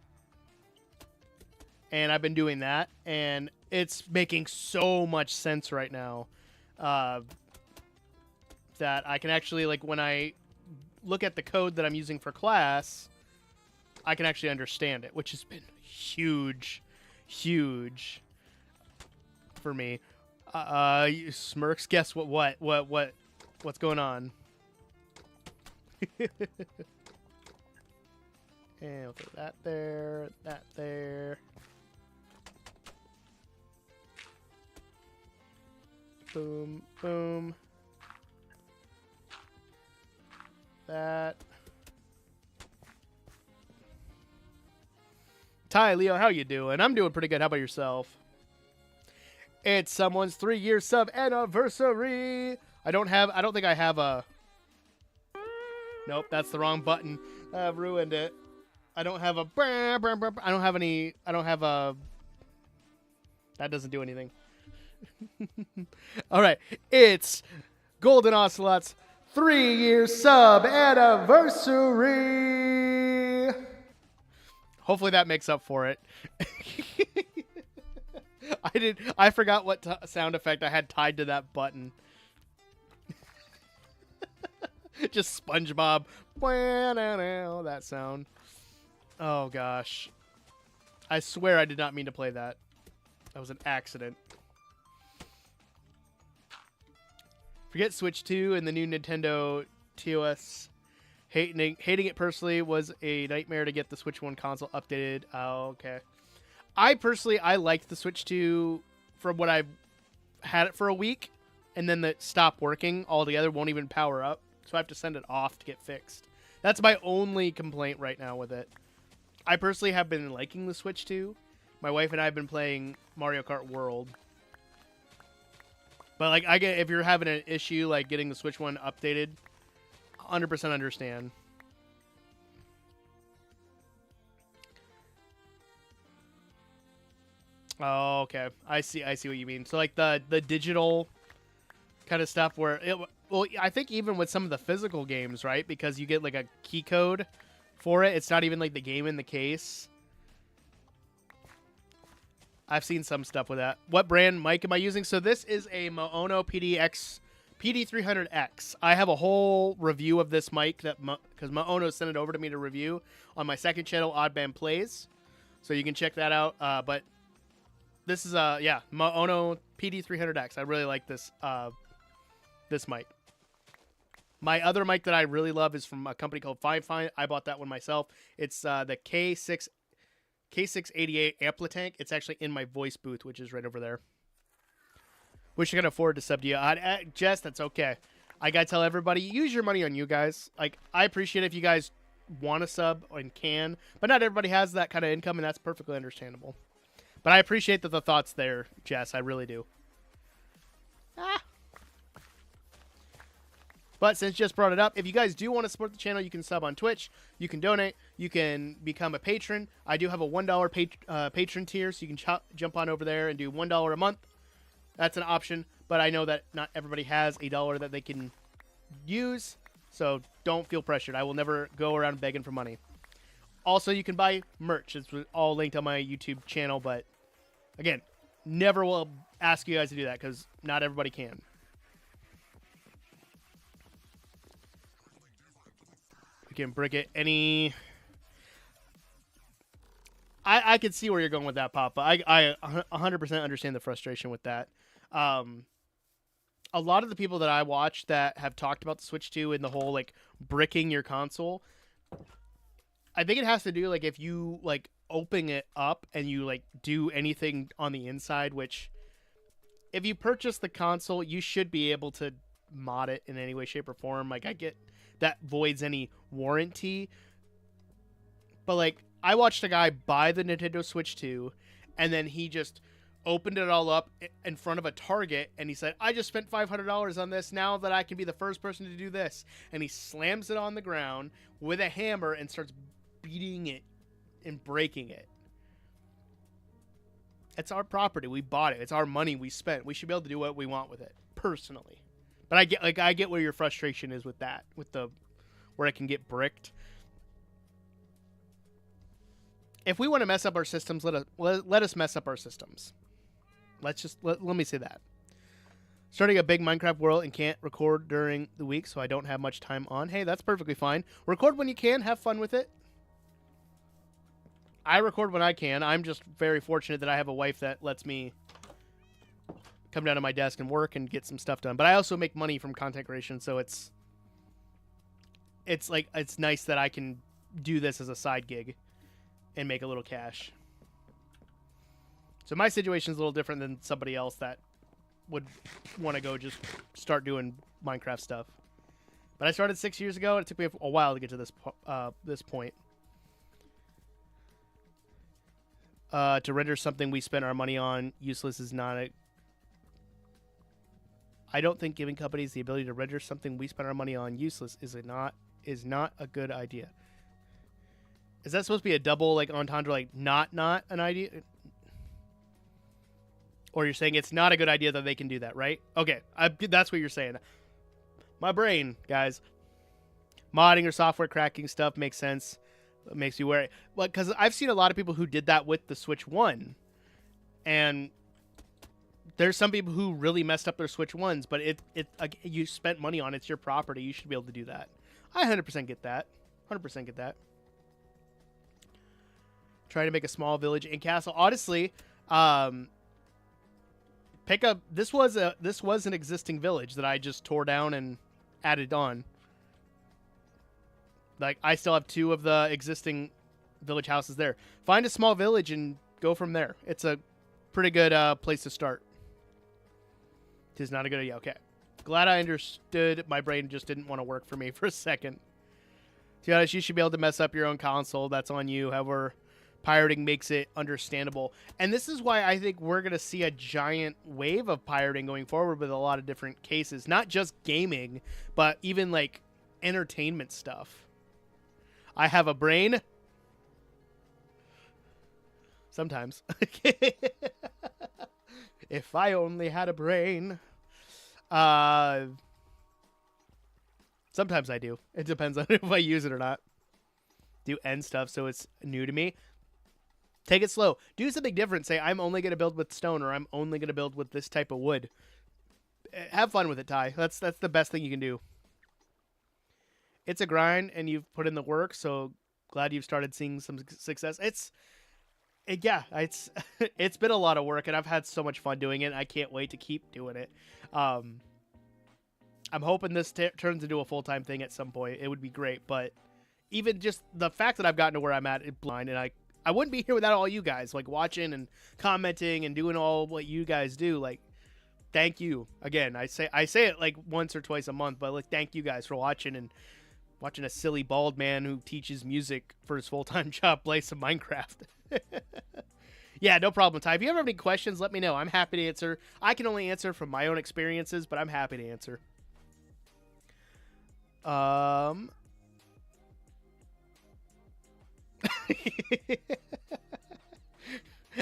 and I've been doing that, and it's making so much sense right now that I can actually, when I look at the code that I'm using for class, I can actually understand it, which has been huge for me. Smirks, guess what's going on? And we'll put that there, that there. Boom, boom. That. Ty, Leo, how you doing? I'm doing pretty good. How about yourself? It's someone's 3-year sub anniversary. I don't think I have a... Nope, that's the wrong button. I've ruined it. I don't have a... I don't have any... I don't have a... That doesn't do anything. All right, it's Golden Ocelot's 3-year sub anniversary. Hopefully that makes up for it. I forgot what sound effect I had tied to that button. Just SpongeBob. That sound. Oh gosh. I swear I did not mean to play that. That was an accident. Forget Switch 2 and the new Nintendo TOS. Hating it personally was a nightmare to get the Switch 1 console updated. Oh, okay. I liked the Switch 2 from what I've had it for a week, and then it stopped working altogether, won't even power up, so I have to send it off to get fixed. That's my only complaint right now with it. I personally have been liking the Switch 2. My wife and I have been playing Mario Kart World. But I get if you're having an issue getting the Switch 1 updated, 100% understand. Oh, okay. I see what you mean. So the digital kind of stuff where Well, I think even with some of the physical games, right? Because you get like a key code for it. It's not even like the game in the case. I've seen some stuff with that. What brand mic am I using? So this is a Maono PD300X. I have a whole review of this mic that because Maono sent it over to me to review on my second channel, Oddband Plays. So you can check that out. But this is Maono PD300X. I really like this this mic. My other mic that I really love is from a company called Fine. I bought that one myself. It's the K688 Amplitank. It's actually in my voice booth, which is right over there. Wish I could afford to sub to you. Jess, that's okay. I gotta tell everybody, use your money on you guys. Like, I appreciate if you guys want to sub and can, but not everybody has that kind of income, and that's perfectly understandable. But I appreciate that the thought's there, Jess. I really do. But since just brought it up, if you guys do want to support the channel, you can sub on Twitch. You can donate. You can become a patron. I do have a $1 patron tier, so you can jump on over there and do $1 a month. That's an option, but I know that not everybody has $1 that they can use, so don't feel pressured. I will never go around begging for money. Also, you can buy merch. It's all linked on my YouTube channel, but again, never will ask you guys to do that because not everybody can. We can brick it any... I could see where you're going with that, Papa. I 100% understand the frustration with that. A lot of the people that I watch that have talked about the Switch 2 and the whole, like, bricking your console, I think it has to do, like, if you, like, open it up and you, like, do anything on the inside, which, if you purchase the console, you should be able to mod it in any way, shape, or form. Like, I get that voids any warranty, but, like, I watched a guy buy the Nintendo Switch 2, and then he just opened it all up in front of a Target, and he said, I just spent $500 on this now that I can be the first person to do this. And he slams it on the ground with a hammer and starts beating it and breaking it. It's our property. We bought it. It's our money we spent. We should be able to do what we want with it, personally. But I get where your frustration is with that, with the where it can get bricked. If we want to mess up our systems, let us mess up our systems. Let me say that. Starting a big Minecraft world and can't record during the week, so I don't have much time on. Hey, that's perfectly fine. Record when you can. Have fun with it. I record when I can. I'm just very fortunate that I have a wife that lets me come down to my desk and work and get some stuff done. But I also make money from content creation, so it's nice that I can do this as a side gig and make a little cash. So my situation is a little different than somebody else that would want to go just start doing Minecraft stuff. But I started 6 years ago, and it took me a while to get to this point. To render something we spent our money on useless is not a... I don't think giving companies the ability to render something we spent our money on useless is not a good idea. Is that supposed to be a double, like, entendre, like, not an idea? Or you're saying it's not a good idea that they can do that, right? Okay, that's what you're saying. My brain, guys. Modding or software cracking stuff makes sense. It makes you worry. Well, because I've seen a lot of people who did that with the Switch 1. And there's some people who really messed up their Switch 1s, but you spent money on it. It's your property. You should be able to do that. I 100% get that. 100% get that. Trying to make a small village and castle. Honestly, this was an existing village that I just tore down and added on. Like, I still have 2 of the existing village houses there. Find a small village and go from there. It's a pretty good place to start. It is not a good idea. Okay. Glad I understood. My brain just didn't want to work for me for a second. To be honest, you should be able to mess up your own console. That's on you. However, pirating makes it understandable. And this is why I think we're going to see a giant wave of pirating going forward with a lot of different cases. Not just gaming, but even, like, entertainment stuff. I have a brain. Sometimes. If I only had a brain. Sometimes I do. It depends on if I use it or not. Do end stuff, so it's new to me. Take it slow. Do something different. Say, I'm only going to build with stone, or I'm only going to build with this type of wood. Have fun with it, Ty. That's the best thing you can do. It's a grind, and you've put in the work, so glad you've started seeing some success. It's it's been a lot of work, and I've had so much fun doing it. I can't wait to keep doing it. I'm hoping this turns into a full-time thing at some point. It would be great, but even just the fact that I've gotten to where I'm at, blind, and I wouldn't be here without all you guys, like watching and commenting and doing all what you guys do. Like, thank you again. I say it like once or twice a month, but like, thank you guys for watching and watching a silly bald man who teaches music for his full-time job play some Minecraft. Yeah, no problem, Ty. If you ever have any questions, let me know. I'm happy to answer. I can only answer from my own experiences, but I'm happy to answer.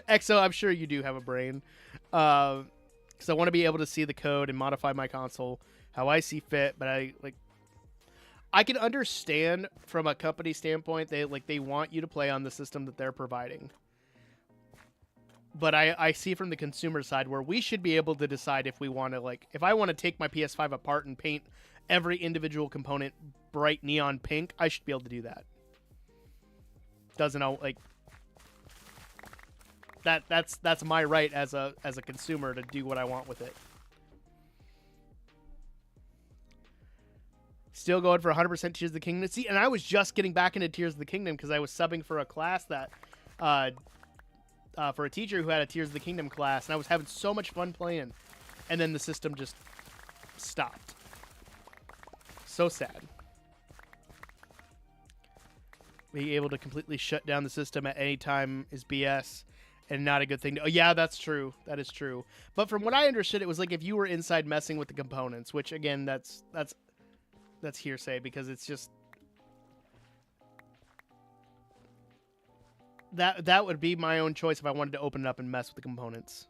Exo, I'm sure you do have a brain. Because I want to be able to see the code and modify my console how I see fit, but I can understand from a company standpoint they want you to play on the system that they're providing. But I see from the consumer side where we should be able to decide if we want to, like, if I want to take my PS5 apart and paint every individual component bright neon pink, I should be able to do that. Doesn't know, like, that's my right as a consumer to do what I want with it. Still going for 100% Tears of the Kingdom. See, and I was just getting back into Tears of the Kingdom because I was subbing for a class that for a teacher who had a Tears of the Kingdom class, and I was having so much fun playing, and then the system just stopped. So sad. Being able to completely shut down the system at any time is BS and not a good thing. Oh, yeah, that's true. That is true. But from what I understood, it was like if you were inside messing with the components, which again, that's hearsay because it's just that would be my own choice if I wanted to open it up and mess with the components.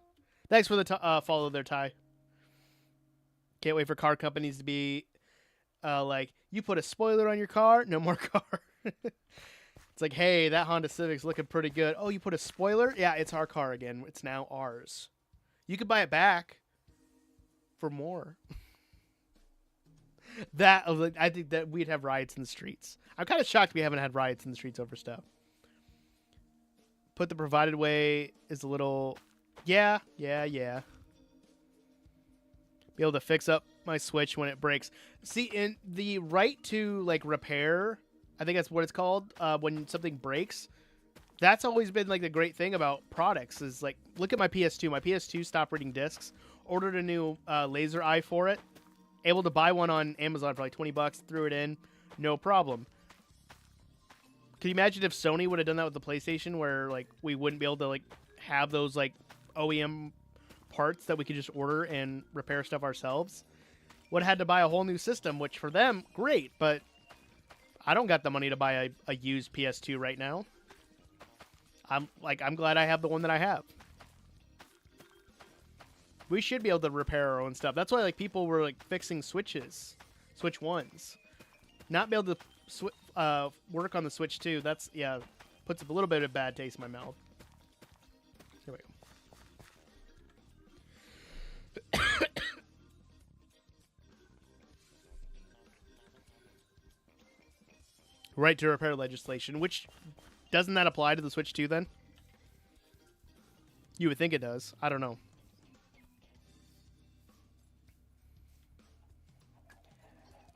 Thanks for the follow there, Ty. Can't wait for car companies to be like, you put a spoiler on your car, no more car. It's like, hey, that Honda Civic's looking pretty good. Oh, you put a spoiler? Yeah, it's our car again. It's now ours. You could buy it back for more. I think that we'd have riots in the streets. I'm kind of shocked we haven't had riots in the streets over stuff. Put the provided way is a little... Yeah. Be able to fix up my Switch when it breaks. See, in the right to, like, repair, I think that's what it's called, when something breaks, that's always been, like, the great thing about products is, like, look at my PS2. My PS2 stopped reading discs. Ordered a new laser eye for it. Able to buy one on Amazon for, like, $20. Threw it in. No problem. Can you imagine if Sony would have done that with the PlayStation where, like, we wouldn't be able to, like, have those, like, OEM parts that we could just order and repair stuff ourselves? Would have had to buy a whole new system, which for them, great, but I don't got the money to buy a used PS2 right now. I'm glad I have the one that I have. We should be able to repair our own stuff. That's why, like, people were, like, fixing Switches. Switch 1s. Not be able to work on the Switch 2. That's, yeah, puts a little bit of bad taste in my mouth. Here we go. Right to repair legislation, which, doesn't that apply to the Switch 2 then? You would think it does. I don't know.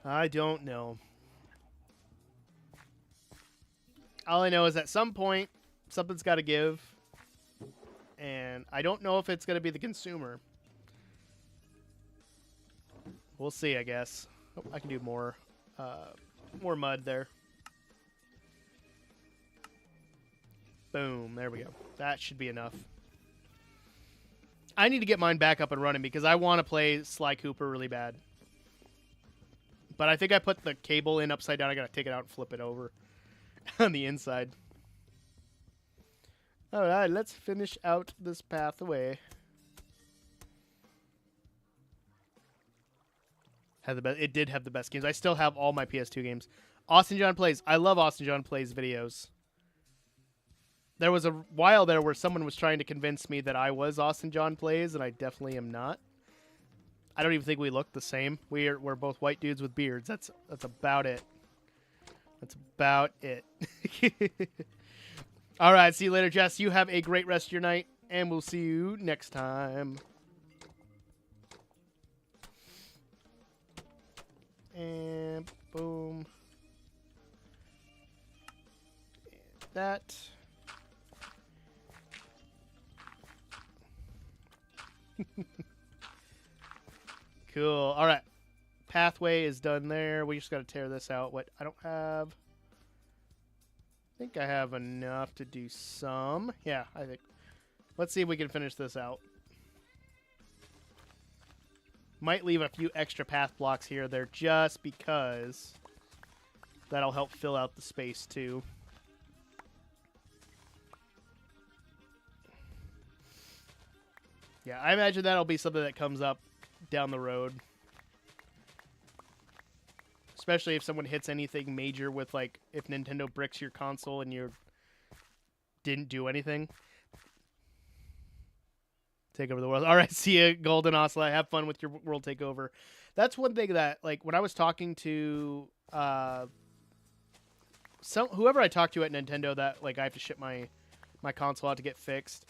I don't know. All I know is at some point, something's got to give. And I don't know if it's going to be the consumer. We'll see, I guess. Oh, I can do more mud there. Boom. There we go. That should be enough. I need to get mine back up and running because I want to play Sly Cooper really bad. But I think I put the cable in upside down. I got to take it out and flip it over on the inside. All right, let's finish out this pathway. Had the best. It did have the best games. I still have all my PS2 games. Austin John Plays. I love Austin John Plays videos. There was a while there where someone was trying to convince me that I was Austin John Plays, and I definitely am not. I don't even think we look the same. We're both white dudes with beards. That's about it. That's about it. All right, see you later, Jess. You have a great rest of your night, and we'll see you next time. And boom. And that. Cool. All right. Pathway is done there. We just got to tear this out. What I don't have. I think I have enough to do some. Yeah, I think. Let's see if we can finish this out. Might leave a few extra path blocks here or there just because that'll help fill out the space too. Yeah, I imagine that'll be something that comes up down the road. Especially if someone hits anything major with, like, if Nintendo bricks your console and you didn't do anything. Take over the world. All right, see ya, Golden Ocelot. Have fun with your world takeover. That's one thing that, like, when I was talking to whoever I talked to at Nintendo that, like, I have to ship my console out to get fixed.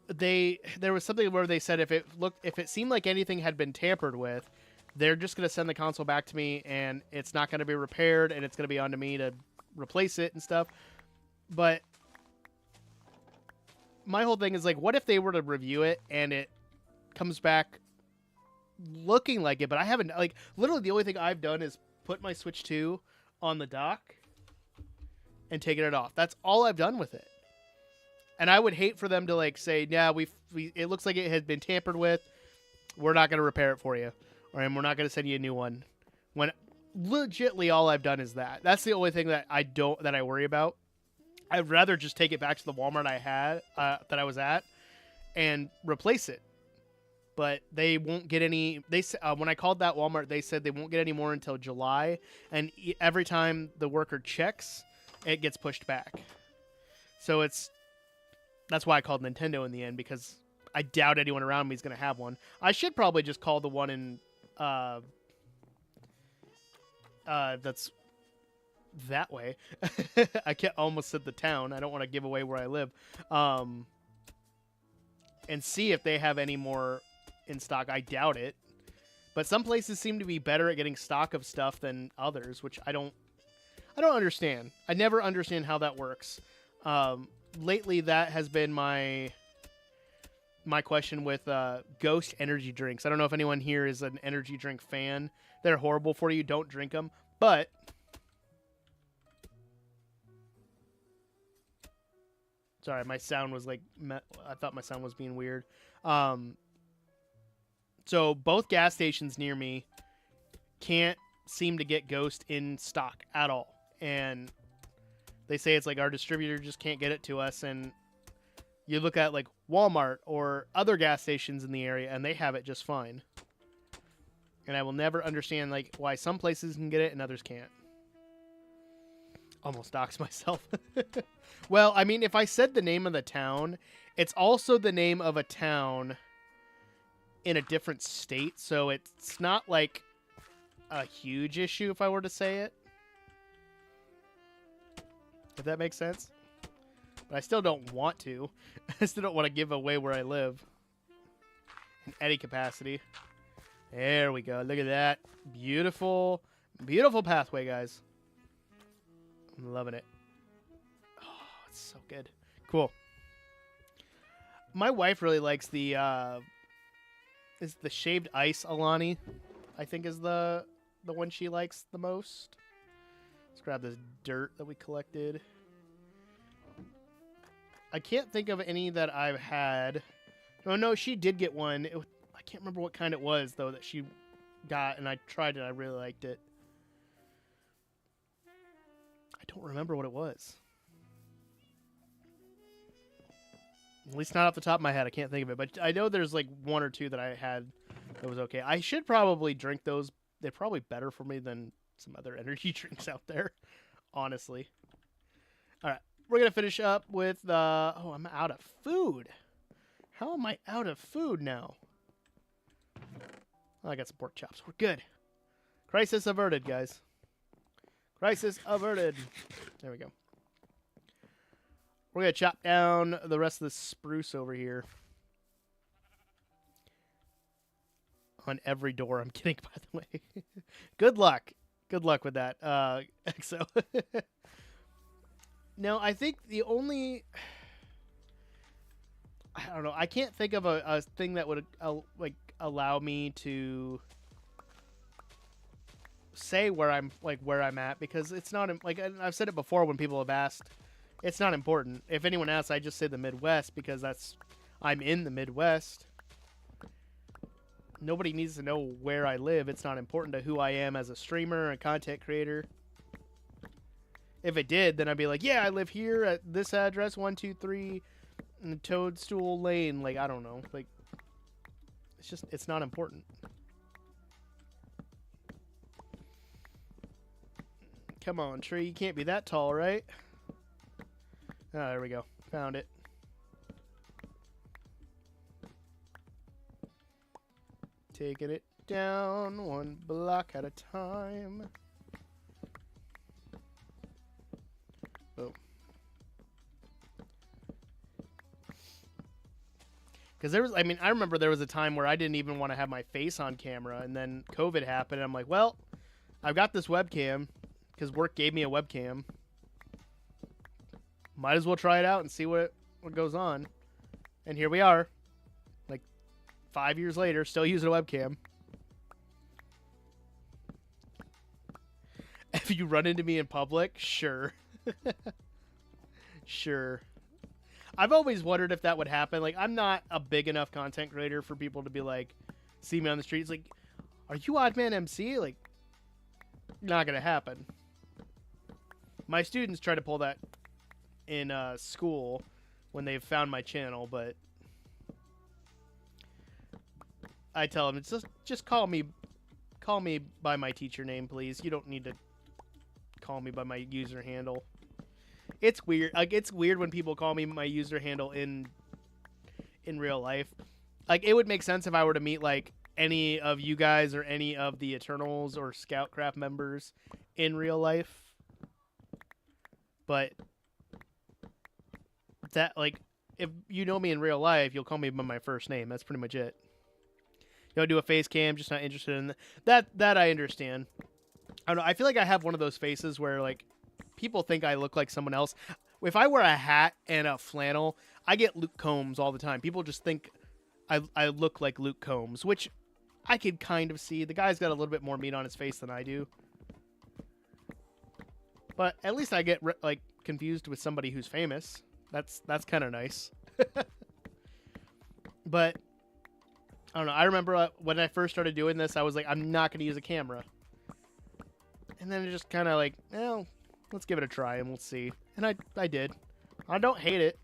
There was something where they said if it seemed like anything had been tampered with, they're just going to send the console back to me and it's not going to be repaired and it's going to be on to me to replace it and stuff. But my whole thing is, like, what if they were to review it and it comes back looking like it, but I haven't, like, literally the only thing I've done is put my Switch 2 on the dock and taken it off. That's all I've done with it. And I would hate for them to, like, say, yeah, it looks like it has been tampered with. We're not going to repair it for you. Or we're not going to send you a new one. When legitly all I've done is that. That's the only thing that I worry about. I'd rather just take it back to the Walmart I had, that I was at, and replace it. But they won't get any. When I called that Walmart, they said they won't get any more until July. And every time the worker checks, it gets pushed back. So that's why I called Nintendo in the end, because I doubt anyone around me is going to have one. I should probably just call the one in that's that way. I almost said the town. I don't want to give away where I live. And see if they have any more in stock. I doubt it. But some places seem to be better at getting stock of stuff than others, which I don't understand. I never understand how that works. Lately, that has been my question with Ghost energy drinks. I don't know if anyone here is an energy drink fan. They're horrible for you. Don't drink them. But sorry, my sound was like, I thought my sound was being weird. So both gas stations near me can't seem to get Ghost in stock at all. And they say it's like our distributor just can't get it to us. And you look at, like, Walmart or other gas stations in the area, and they have it just fine. And I will never understand, like, why some places can get it and others can't. Almost doxed myself. Well, I mean, if I said the name of the town, it's also the name of a town in a different state, so it's not, like, a huge issue if I were to say it. If that makes sense. But I still don't want to. I still don't want to give away where I live. In any capacity. There we go. Look at that. Beautiful, beautiful pathway, guys. I'm loving it. Oh, it's so good. Cool. My wife really likes the shaved ice Alani, I think is the one she likes the most. Let's grab this dirt that we collected. I can't think of any that I've had. Oh, no, she did get one. I can't remember what kind it was, though, that she got, and I tried it. I really liked it. I don't remember what it was. At least not off the top of my head. I can't think of it. But I know there's, like, one or two that I had It was okay. I should probably drink those. They're probably better for me than some other energy drinks out there, honestly. All right, we're gonna finish up with oh, I'm out of food. How am I out of food now? Oh, I got some pork chops. We're good. Crisis averted, guys. Crisis averted. There we go. We're gonna chop down the rest of the spruce over here. On every door I'm getting, by the way. Good luck. Good luck with that, EXO. No, I think the only... I don't know. I can't think of a thing that would like allow me to say where I'm at, because it's not like, I've said it before when people have asked. It's not important. If anyone asks, I just say the Midwest because I'm in the Midwest. Nobody needs to know where I live. It's not important to who I am as a streamer and content creator. If it did, then I'd be like, yeah, I live here at this address, 123 in Toadstool Lane. Like, I don't know. Like, it's not important. Come on, tree. You can't be that tall, right? Oh, there we go. Found it. Taking it down one block at a time. Boom. Because I remember there was a time where I didn't even want to have my face on camera, and then COVID happened, and I'm like, well, I've got this webcam, because work gave me a webcam. Might as well try it out and see what goes on. And here we are. 5 years later, still using a webcam. If you run into me in public, sure. Sure. I've always wondered if that would happen. Like, I'm not a big enough content creator for people to be like, see me on the street. It's like, are you Odd Man MC? Like, not gonna happen. My students try to pull that in school when they've found my channel, but I tell them, it's just call me by my teacher name, please. You don't need to call me by my user handle. It's weird. Like, it's weird when people call me my user handle in real life. Like, it would make sense if I were to meet like any of you guys or any of the Eternals or Scoutcraft members in real life. But that, like, if you know me in real life, you'll call me by my first name. That's pretty much it. You know, do a face cam, just not interested in that. That I understand. I don't know. I feel like I have one of those faces where, like, people think I look like someone else. If I wear a hat and a flannel, I get Luke Combs all the time. People just think I look like Luke Combs, which I could kind of see. The guy's got a little bit more meat on his face than I do. But at least I get, like, confused with somebody who's famous. That's kind of nice. But I don't know. I remember when I first started doing this, I was like, I'm not going to use a camera. And then it just kind of like, well, let's give it a try and we'll see. And I did. I don't hate it.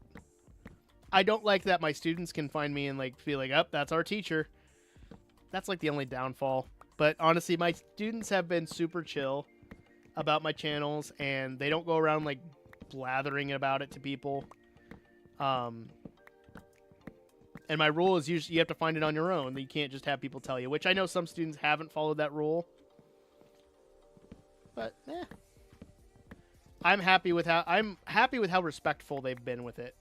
I don't like that my students can find me and like feel like, oh, that's our teacher. That's like the only downfall. But honestly, my students have been super chill about my channels, and they don't go around like blathering about it to people. And my rule is usually you have to find it on your own. You can't just have people tell you, which I know some students haven't followed that rule. But I'm happy with how respectful they've been with it.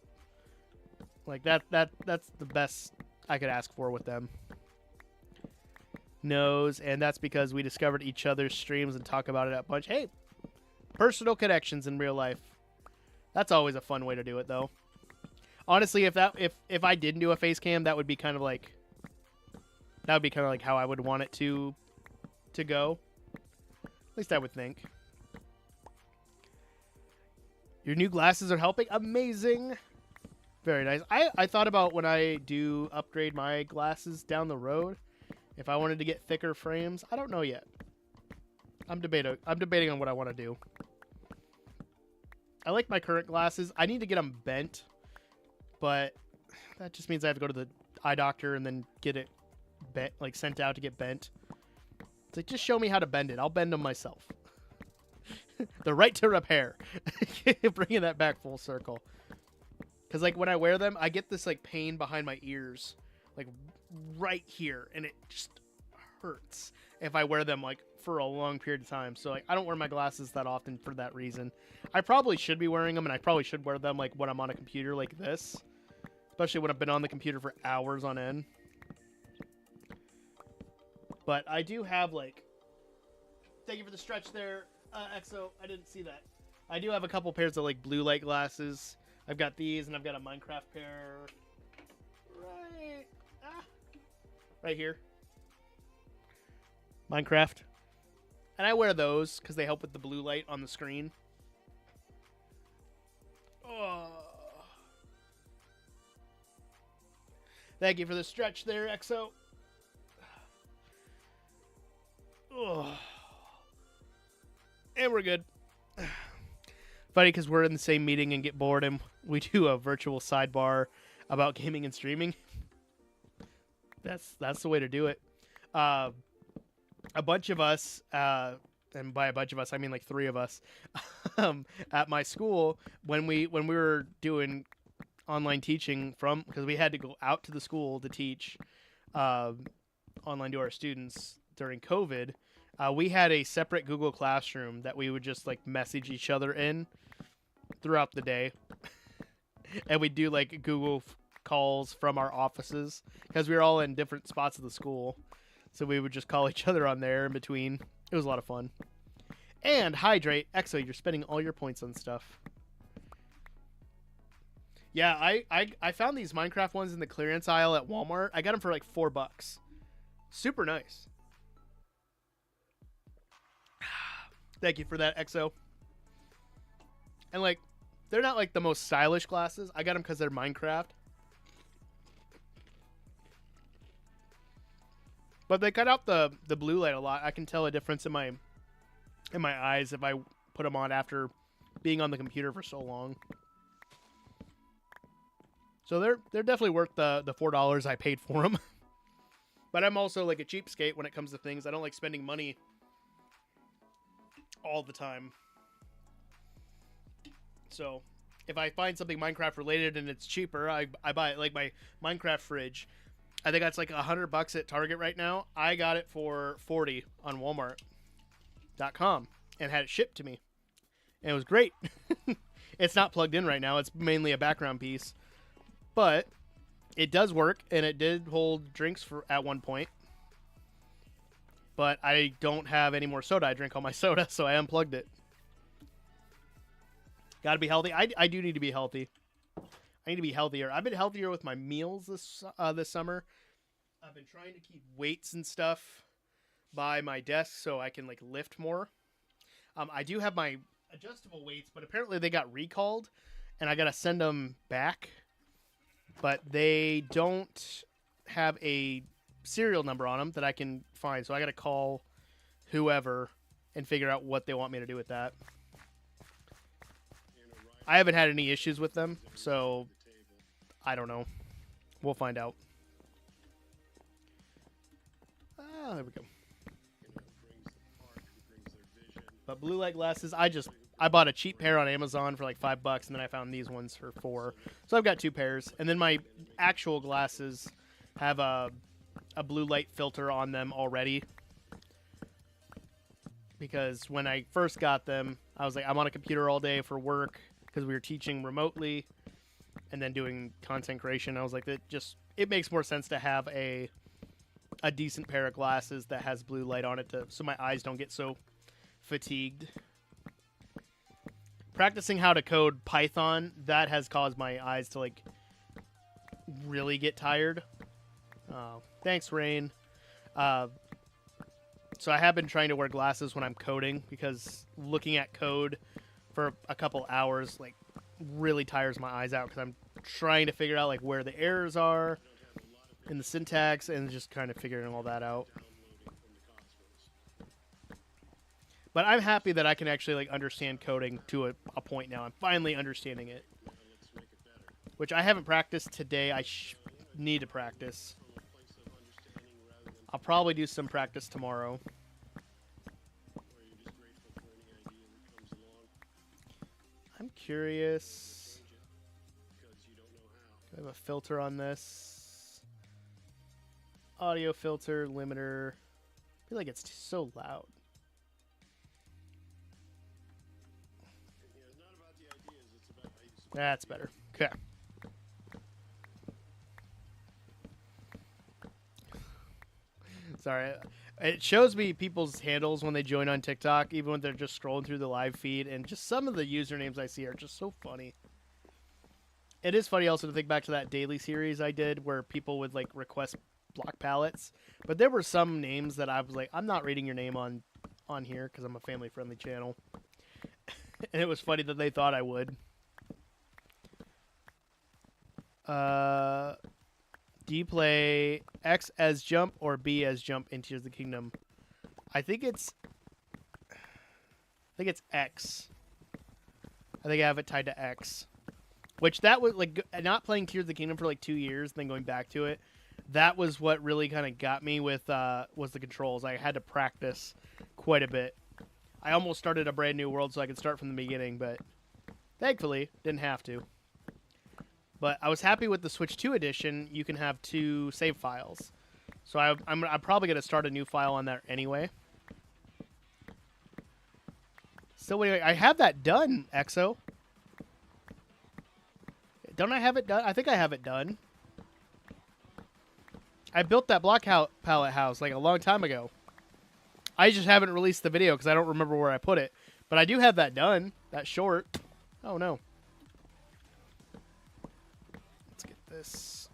Like that's the best I could ask for with them. Knows, and that's because we discovered each other's streams and talk about it at bunch. Hey, personal connections in real life. That's always a fun way to do it, though. Honestly, if I didn't do a face cam, that would be kind of like how I would want it to go. At least I would think. Your new glasses are helping. Amazing. Very nice. I thought about when I do upgrade my glasses down the road, if I wanted to get thicker frames. I don't know yet. I'm debating on what I want to do. I like my current glasses. I need to get them bent, but that just means I have to go to the eye doctor and then get it bent, like sent out to get bent. It's like, just show me how to bend it. I'll bend them myself. The right to repair. Bringing that back full circle. Because like when I wear them, I get this like pain behind my ears, like right here, and it just hurts if I wear them like for a long period of time. So like I don't wear my glasses that often for that reason. I probably should be wearing them, and I probably should wear them like when I'm on a computer like this, especially when I've been on the computer for hours on end. But I do have like, thank you for the stretch there, EXO. I didn't see that. I do have a couple pairs of like blue light glasses. I've got these, and I've got a Minecraft pair right here. Minecraft. And I wear those because they help with the blue light on the screen. Oh. Thank you for the stretch there, EXO. Oh. And we're good. Funny because we're in the same meeting and get bored, and we do a virtual sidebar about gaming and streaming. That's the way to do it. A bunch of us, and by a bunch of us I mean like 3 of us, at my school when we were doing online teaching because we had to go out to the school to teach online to our students during COVID. We had a separate Google Classroom that we would just like message each other in throughout the day. And we'd do like Google calls from our offices because we were all in different spots of the school. So we would just call each other on there in between. It was a lot of fun. And hydrate. EXO, you're spending all your points on stuff. Yeah, I found these Minecraft ones in the clearance aisle at Walmart. I got them for like $4. Super nice. Thank you for that, EXO. And like, they're not like the most stylish glasses. I got them because they're Minecraft. But they cut out the blue light a lot. I can tell a difference in my eyes if I put them on after being on the computer for so long. So they're definitely worth the $4 I paid for them. But I'm also like a cheapskate when it comes to things. I don't like spending money all the time. So if I find something Minecraft related and it's cheaper, I buy it. Like my Minecraft fridge, I think that's like $100 at Target right now. I got it for $40 on Walmart.com and had it shipped to me. And it was great. It's not plugged in right now. It's mainly a background piece. But it does work, and it did hold drinks at one point. But I don't have any more soda. I drink all my soda, so I unplugged it. Gotta be healthy. I do need to be healthy. I need to be healthier. I've been healthier with my meals this summer. I've been trying to keep weights and stuff by my desk so I can like lift more. I do have my adjustable weights, but apparently they got recalled, and I gotta send them back. But they don't have a serial number on them that I can find, so I gotta call whoever and figure out what they want me to do with that. I haven't had any issues with them, so I don't know. We'll find out. There we go. But blue light glasses, I bought a cheap pair on Amazon for like $5, and then I found these ones for $4. So I've got 2 pairs, and then my actual glasses have a blue light filter on them already. Because when I first got them, I was like, I'm on a computer all day for work because we were teaching remotely and then doing content creation. I was like, it makes more sense to have a decent pair of glasses that has blue light on it so my eyes don't get so fatigued. Practicing how to code Python, that has caused my eyes to like really get tired. Thanks, Rain. So I have been trying to wear glasses when I'm coding because looking at code for a couple hours like really tires my eyes out because I'm trying to figure out like where the errors are in the syntax and just kind of figuring all that out. But I'm happy that I can actually like understand coding to a point now. I'm finally understanding it, which I haven't practiced today. I need to practice. I'll probably do some practice tomorrow. Or are you just grateful for any idea that comes along? I'm curious. Change it because you don't know how. Do I have a filter on this? Audio filter, limiter. I feel like it's so loud. Yeah, it's not about the ideas, it's about how you support That's the better. Okay. Sorry. It shows me people's handles when they join on TikTok, even when they're just scrolling through the live feed, and just some of the usernames I see are just so funny. It is funny also to think back to that daily series I did where people would like request block palettes, but there were some names that I was like, I'm not reading your name on here because I'm a family friendly channel. And it was funny that they thought I would. Do you play X as jump or B as jump in Tears of the Kingdom? I think it's X. I think I have it tied to X. Which that was like not playing Tears of the Kingdom for like 2 years, then going back to it. That was what really kind of got me with was the controls. I had to practice quite a bit. I almost started a brand new world so I could start from the beginning, but thankfully didn't have to. But I was happy with the Switch 2 edition. You can have 2 save files, so I'm probably gonna start a new file on that anyway. So anyway, I have that done, EXO. Don't I have it done? I think I have it done. I built that block palette house like a long time ago. I just haven't released the video because I don't remember where I put it. But I do have that done. That short. Oh, no. Let's get this.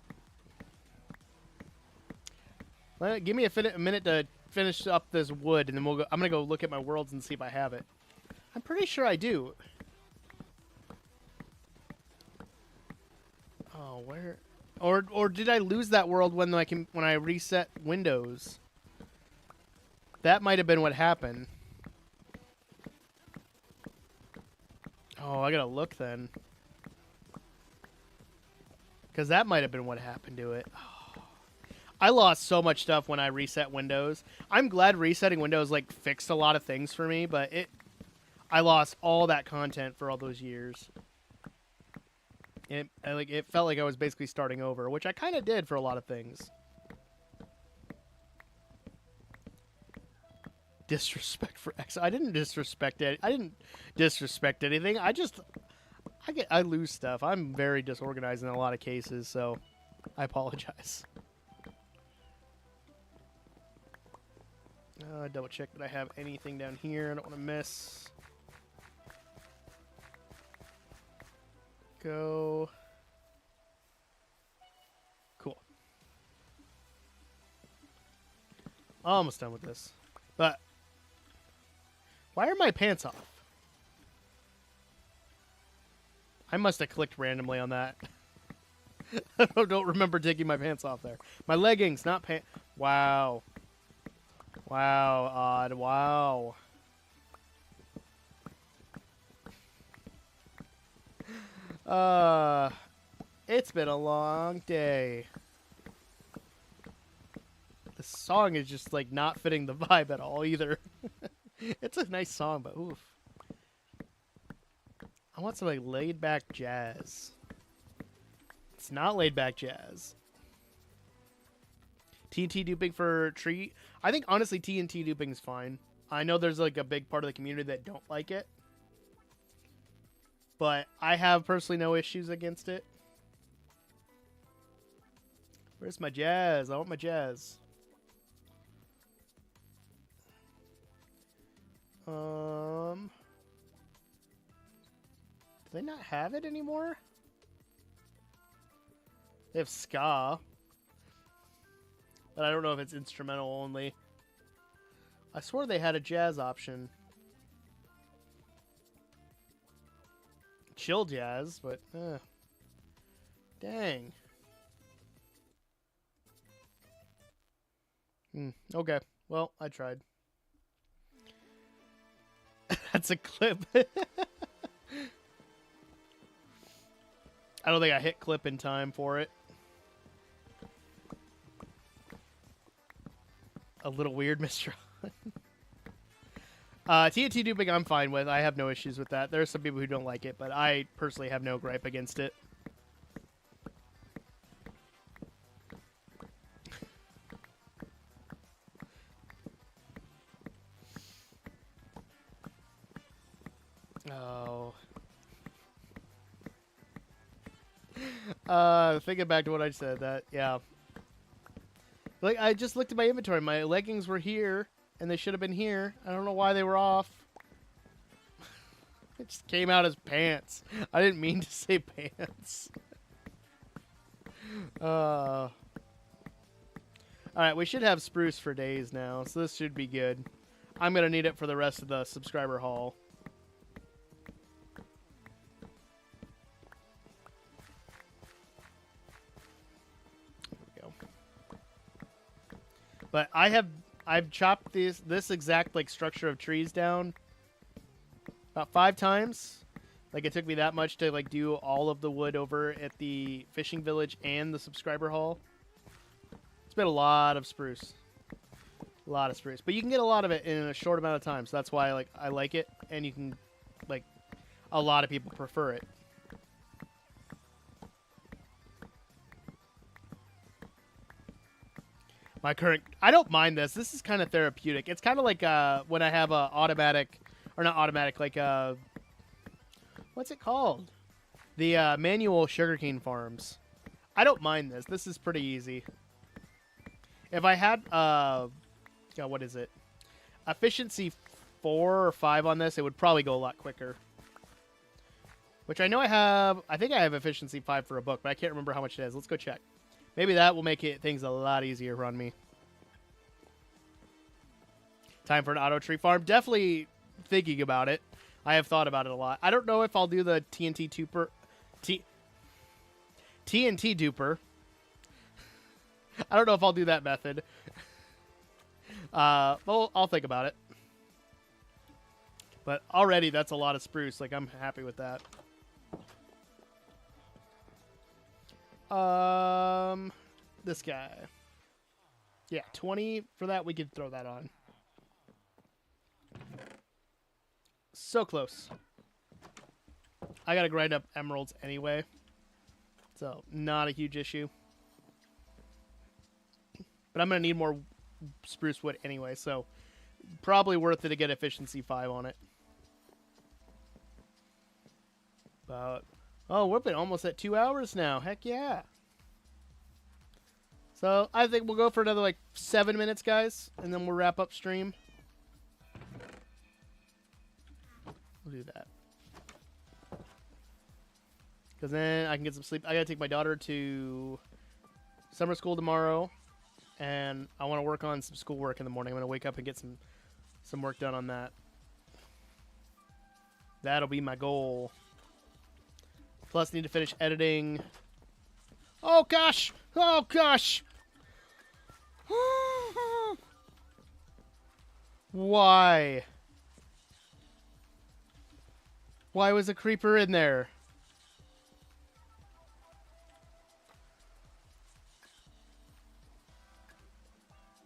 Well, give me a minute to finish up this wood, and then we'll go. I'm going to go look at my worlds and see if I have it. I'm pretty sure I do. Oh, where? Or did I lose that world when I reset Windows? That might have been what happened. Oh, I gotta look then. Because that might have been what happened to it. Oh. I lost so much stuff when I reset Windows. I'm glad resetting Windows like fixed a lot of things for me, but I lost all that content for all those years. It felt like I was basically starting over, which I kind of did for a lot of things. Disrespect for X. I didn't disrespect it. I didn't disrespect anything. I lose stuff. I'm very disorganized in a lot of cases, so I apologize. Double check that I have anything down here I don't want to miss. Go. Cool. Almost done with this. But why are my pants off? I must have clicked randomly on that. I don't remember taking my pants off there. My leggings, not pants. Wow. Wow, odd. Wow. It's been a long day. The song is just like not fitting the vibe at all either. It's a nice song, but oof. I want some like laid back jazz. It's not laid back jazz. TNT duping for tree. I think honestly TNT duping is fine. I know there's like a big part of the community that don't like it. But I have personally no issues against it. Where's my jazz? I want my jazz. Do they not have it anymore? They have ska. But I don't know if it's instrumental only. I swore they had a jazz option. Chill jazz, but dang. Okay. Well, I tried. That's a clip. I don't think I hit clip in time for it. a little weird, Mr. TNT duping I'm fine with. I have no issues with that. There are some people who don't like it, but I personally have no gripe against it. Oh. Thinking back to what I said, yeah. Like, I just looked at my inventory. My leggings were here, and they should have been here. I don't know why they were off. It just came out as pants. I didn't mean to say pants. Alright, we should have spruce for days now, so this should be good. I'm going to need it for the rest of the subscriber haul. But I've chopped this exact like structure of trees down about 5 times. Like, it took me that much to like do all of the wood over at the fishing village and the subscriber hall. It's been a lot of spruce. A lot of spruce. But you can get a lot of it in a short amount of time, so that's why I like it, and you can like a lot of people prefer it. I don't mind this. This is kind of therapeutic. It's kind of like when I have a automatic, or not automatic, like what's it called? The manual sugarcane farms. I don't mind this. This is pretty easy. If I had, what is it? Efficiency 4 or 5 on this, it would probably go a lot quicker. Which I know I have, I think I have efficiency 5 for a book, but I can't remember how much it is. Let's go check. Maybe that will make things a lot easier on me. Time for an auto tree farm. Definitely thinking about it. I have thought about it a lot. I don't know if I'll do the TNT duper. I don't know if I'll do that method. Well, I'll think about it. But already that's a lot of spruce. Like, I'm happy with that. This guy. Yeah, 20 for that. We could throw that on. So close. I gotta grind up emeralds anyway. So, not a huge issue. But I'm gonna need more spruce wood anyway, so probably worth it to get efficiency 5 on it. But, oh, we've been almost at 2 hours now. Heck yeah. So, I think we'll go for another, like, 7 minutes, guys. And then we'll wrap up stream. We'll do that. Because then I can get some sleep. I gotta take my daughter to summer school tomorrow. And I want to work on some schoolwork in the morning. I'm going to wake up and get some work done on that. That'll be my goal. Plus, need to finish editing. Oh, gosh! Oh, gosh! Why? Why was a creeper in there?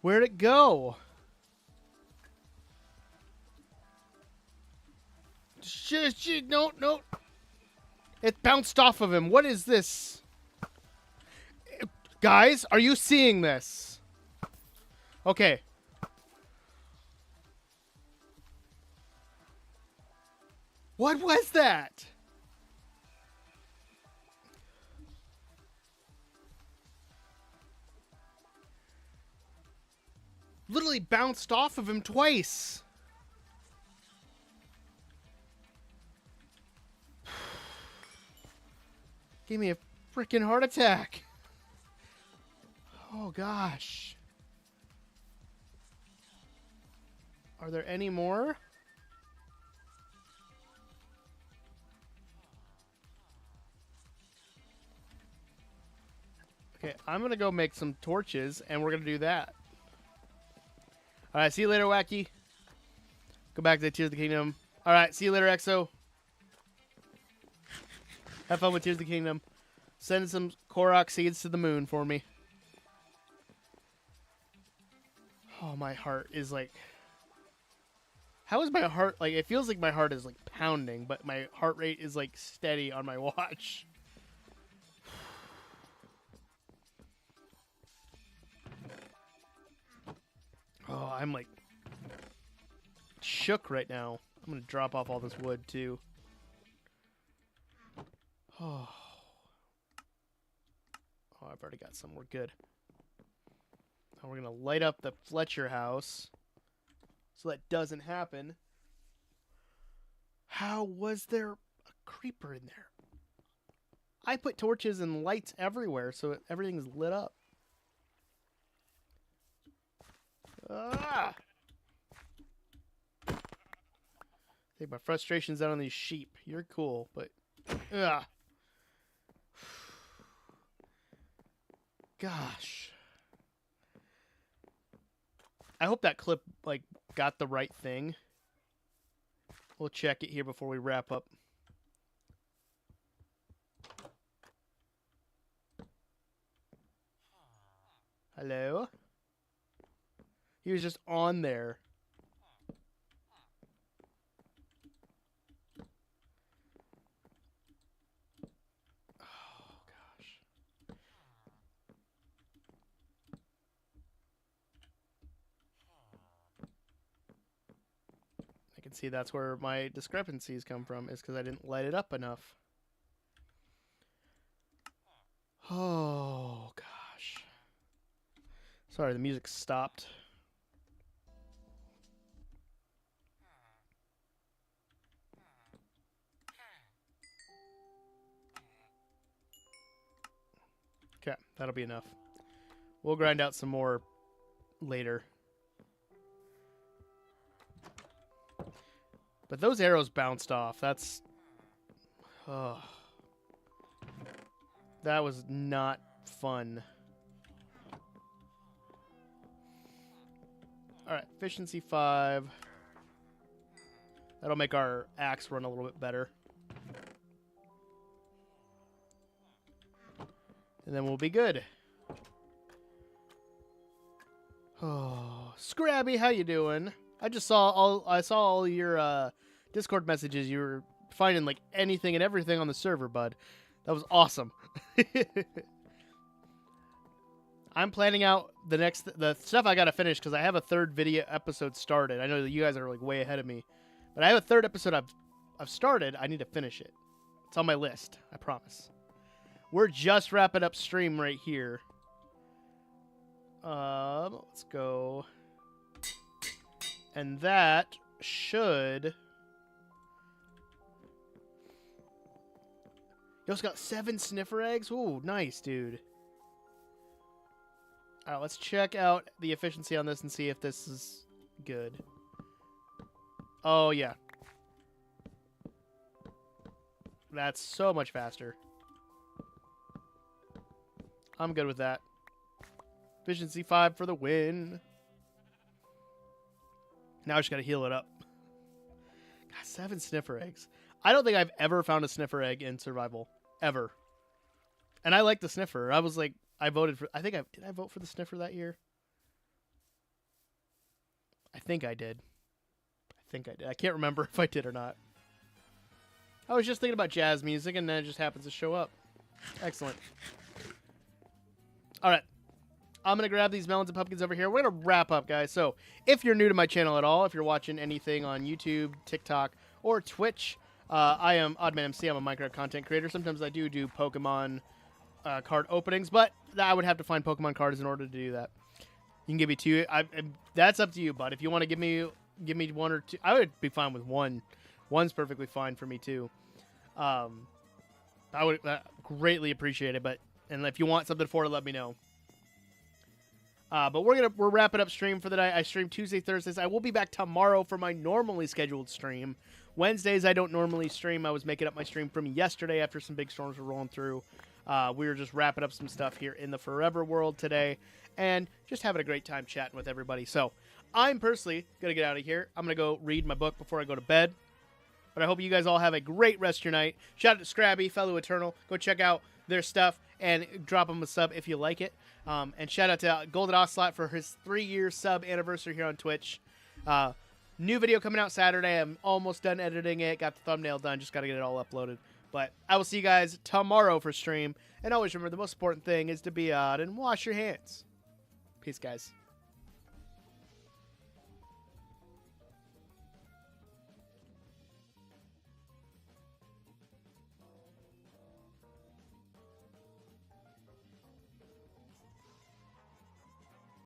Where'd it go? No. It bounced off of him. What is this? Guys, are you seeing this? Okay. What was that? Literally bounced off of him twice. Gave me a freaking heart attack. Oh gosh. Are there any more? Okay, I'm gonna go make some torches and we're gonna do that. Alright, see you later, Wacky. Go back to the Tears of the Kingdom. Alright, see you later, Exo. Have fun with Tears of the Kingdom. Send some Korok seeds to the moon for me. Oh, my heart is like... How is my heart... Like, it feels like my heart is, like, pounding, but my heart rate is, like, steady on my watch. Oh, I'm, like, shook right now. I'm going to drop off all this wood, too. Oh. Oh, I've already got some. We're good. Now we're going to light up the Fletcher house so that doesn't happen. How was there a creeper in there? I put torches and lights everywhere so everything's lit up. Ah! Take my frustrations out on these sheep. You're cool, but... Ugh. Gosh. I hope that clip, like, got the right thing. We'll check it here before we wrap up. Hello? He was just on there. Oh, gosh. I can see that's where my discrepancies come from, is because I didn't light it up enough. Oh, gosh. Sorry, the music stopped. Okay, that'll be enough. We'll grind out some more later. But those arrows bounced off. That's... Oh. That was not fun. Alright, efficiency 5. That'll make our axe run a little bit better. And then we'll be good. Oh, Scrabby, how you doing? I saw all your Discord messages. You were finding like anything and everything on the server, bud. That was awesome. I'm planning out the stuff I gotta finish because I have a third video episode started. I know that you guys are like way ahead of me, but I have a third episode I've started. I need to finish it. It's on my list. I promise. We're just wrapping up stream right here. Let's go. And that should... You also got 7 sniffer eggs? Ooh, nice, dude. Alright, let's check out the efficiency on this and see if this is good. Oh, yeah. That's so much faster. I'm good with that. Efficiency 5 for the win. Now I just gotta heal it up. God, 7 sniffer eggs. I don't think I've ever found a sniffer egg in survival. Ever. And I like the sniffer. I was like, I voted for... did I vote for the sniffer that year? I think I did. I can't remember if I did or not. I was just thinking about jazz music, and then it just happens to show up. Excellent. All right. I'm going to grab these melons and pumpkins over here. We're going to wrap up, guys. So if you're new to my channel at all, if you're watching anything on YouTube, TikTok, or Twitch, I am OddmanMC. I'm a Minecraft content creator. Sometimes I do Pokemon card openings, but I would have to find Pokemon cards in order to do that. You can give me 2. That's up to you, bud. If you want to give me 1 or 2, I would be fine with 1. 1's perfectly fine for me too. I would greatly appreciate it, and if you want something for it, let me know. But we're wrapping up stream for the night. I stream Tuesday, Thursdays. I will be back tomorrow for my normally scheduled stream. Wednesdays I don't normally stream. I was making up my stream from yesterday after some big storms were rolling through. We were just wrapping up some stuff here in the Forever world today, and just having a great time chatting with everybody. So I'm personally gonna get out of here. I'm gonna go read my book before I go to bed. But I hope you guys all have a great rest of your night. Shout out to Scrabby, Fellow Eternal. Go check out their stuff and drop them a sub if you like it. And shout out to Golden Ocelot for his 3-year sub anniversary here on Twitch. New video coming out Saturday. I'm almost done editing it. Got the thumbnail done. Just got to get it all uploaded. But I will see you guys tomorrow for stream. And always remember, the most important thing is to be out and wash your hands. Peace, guys.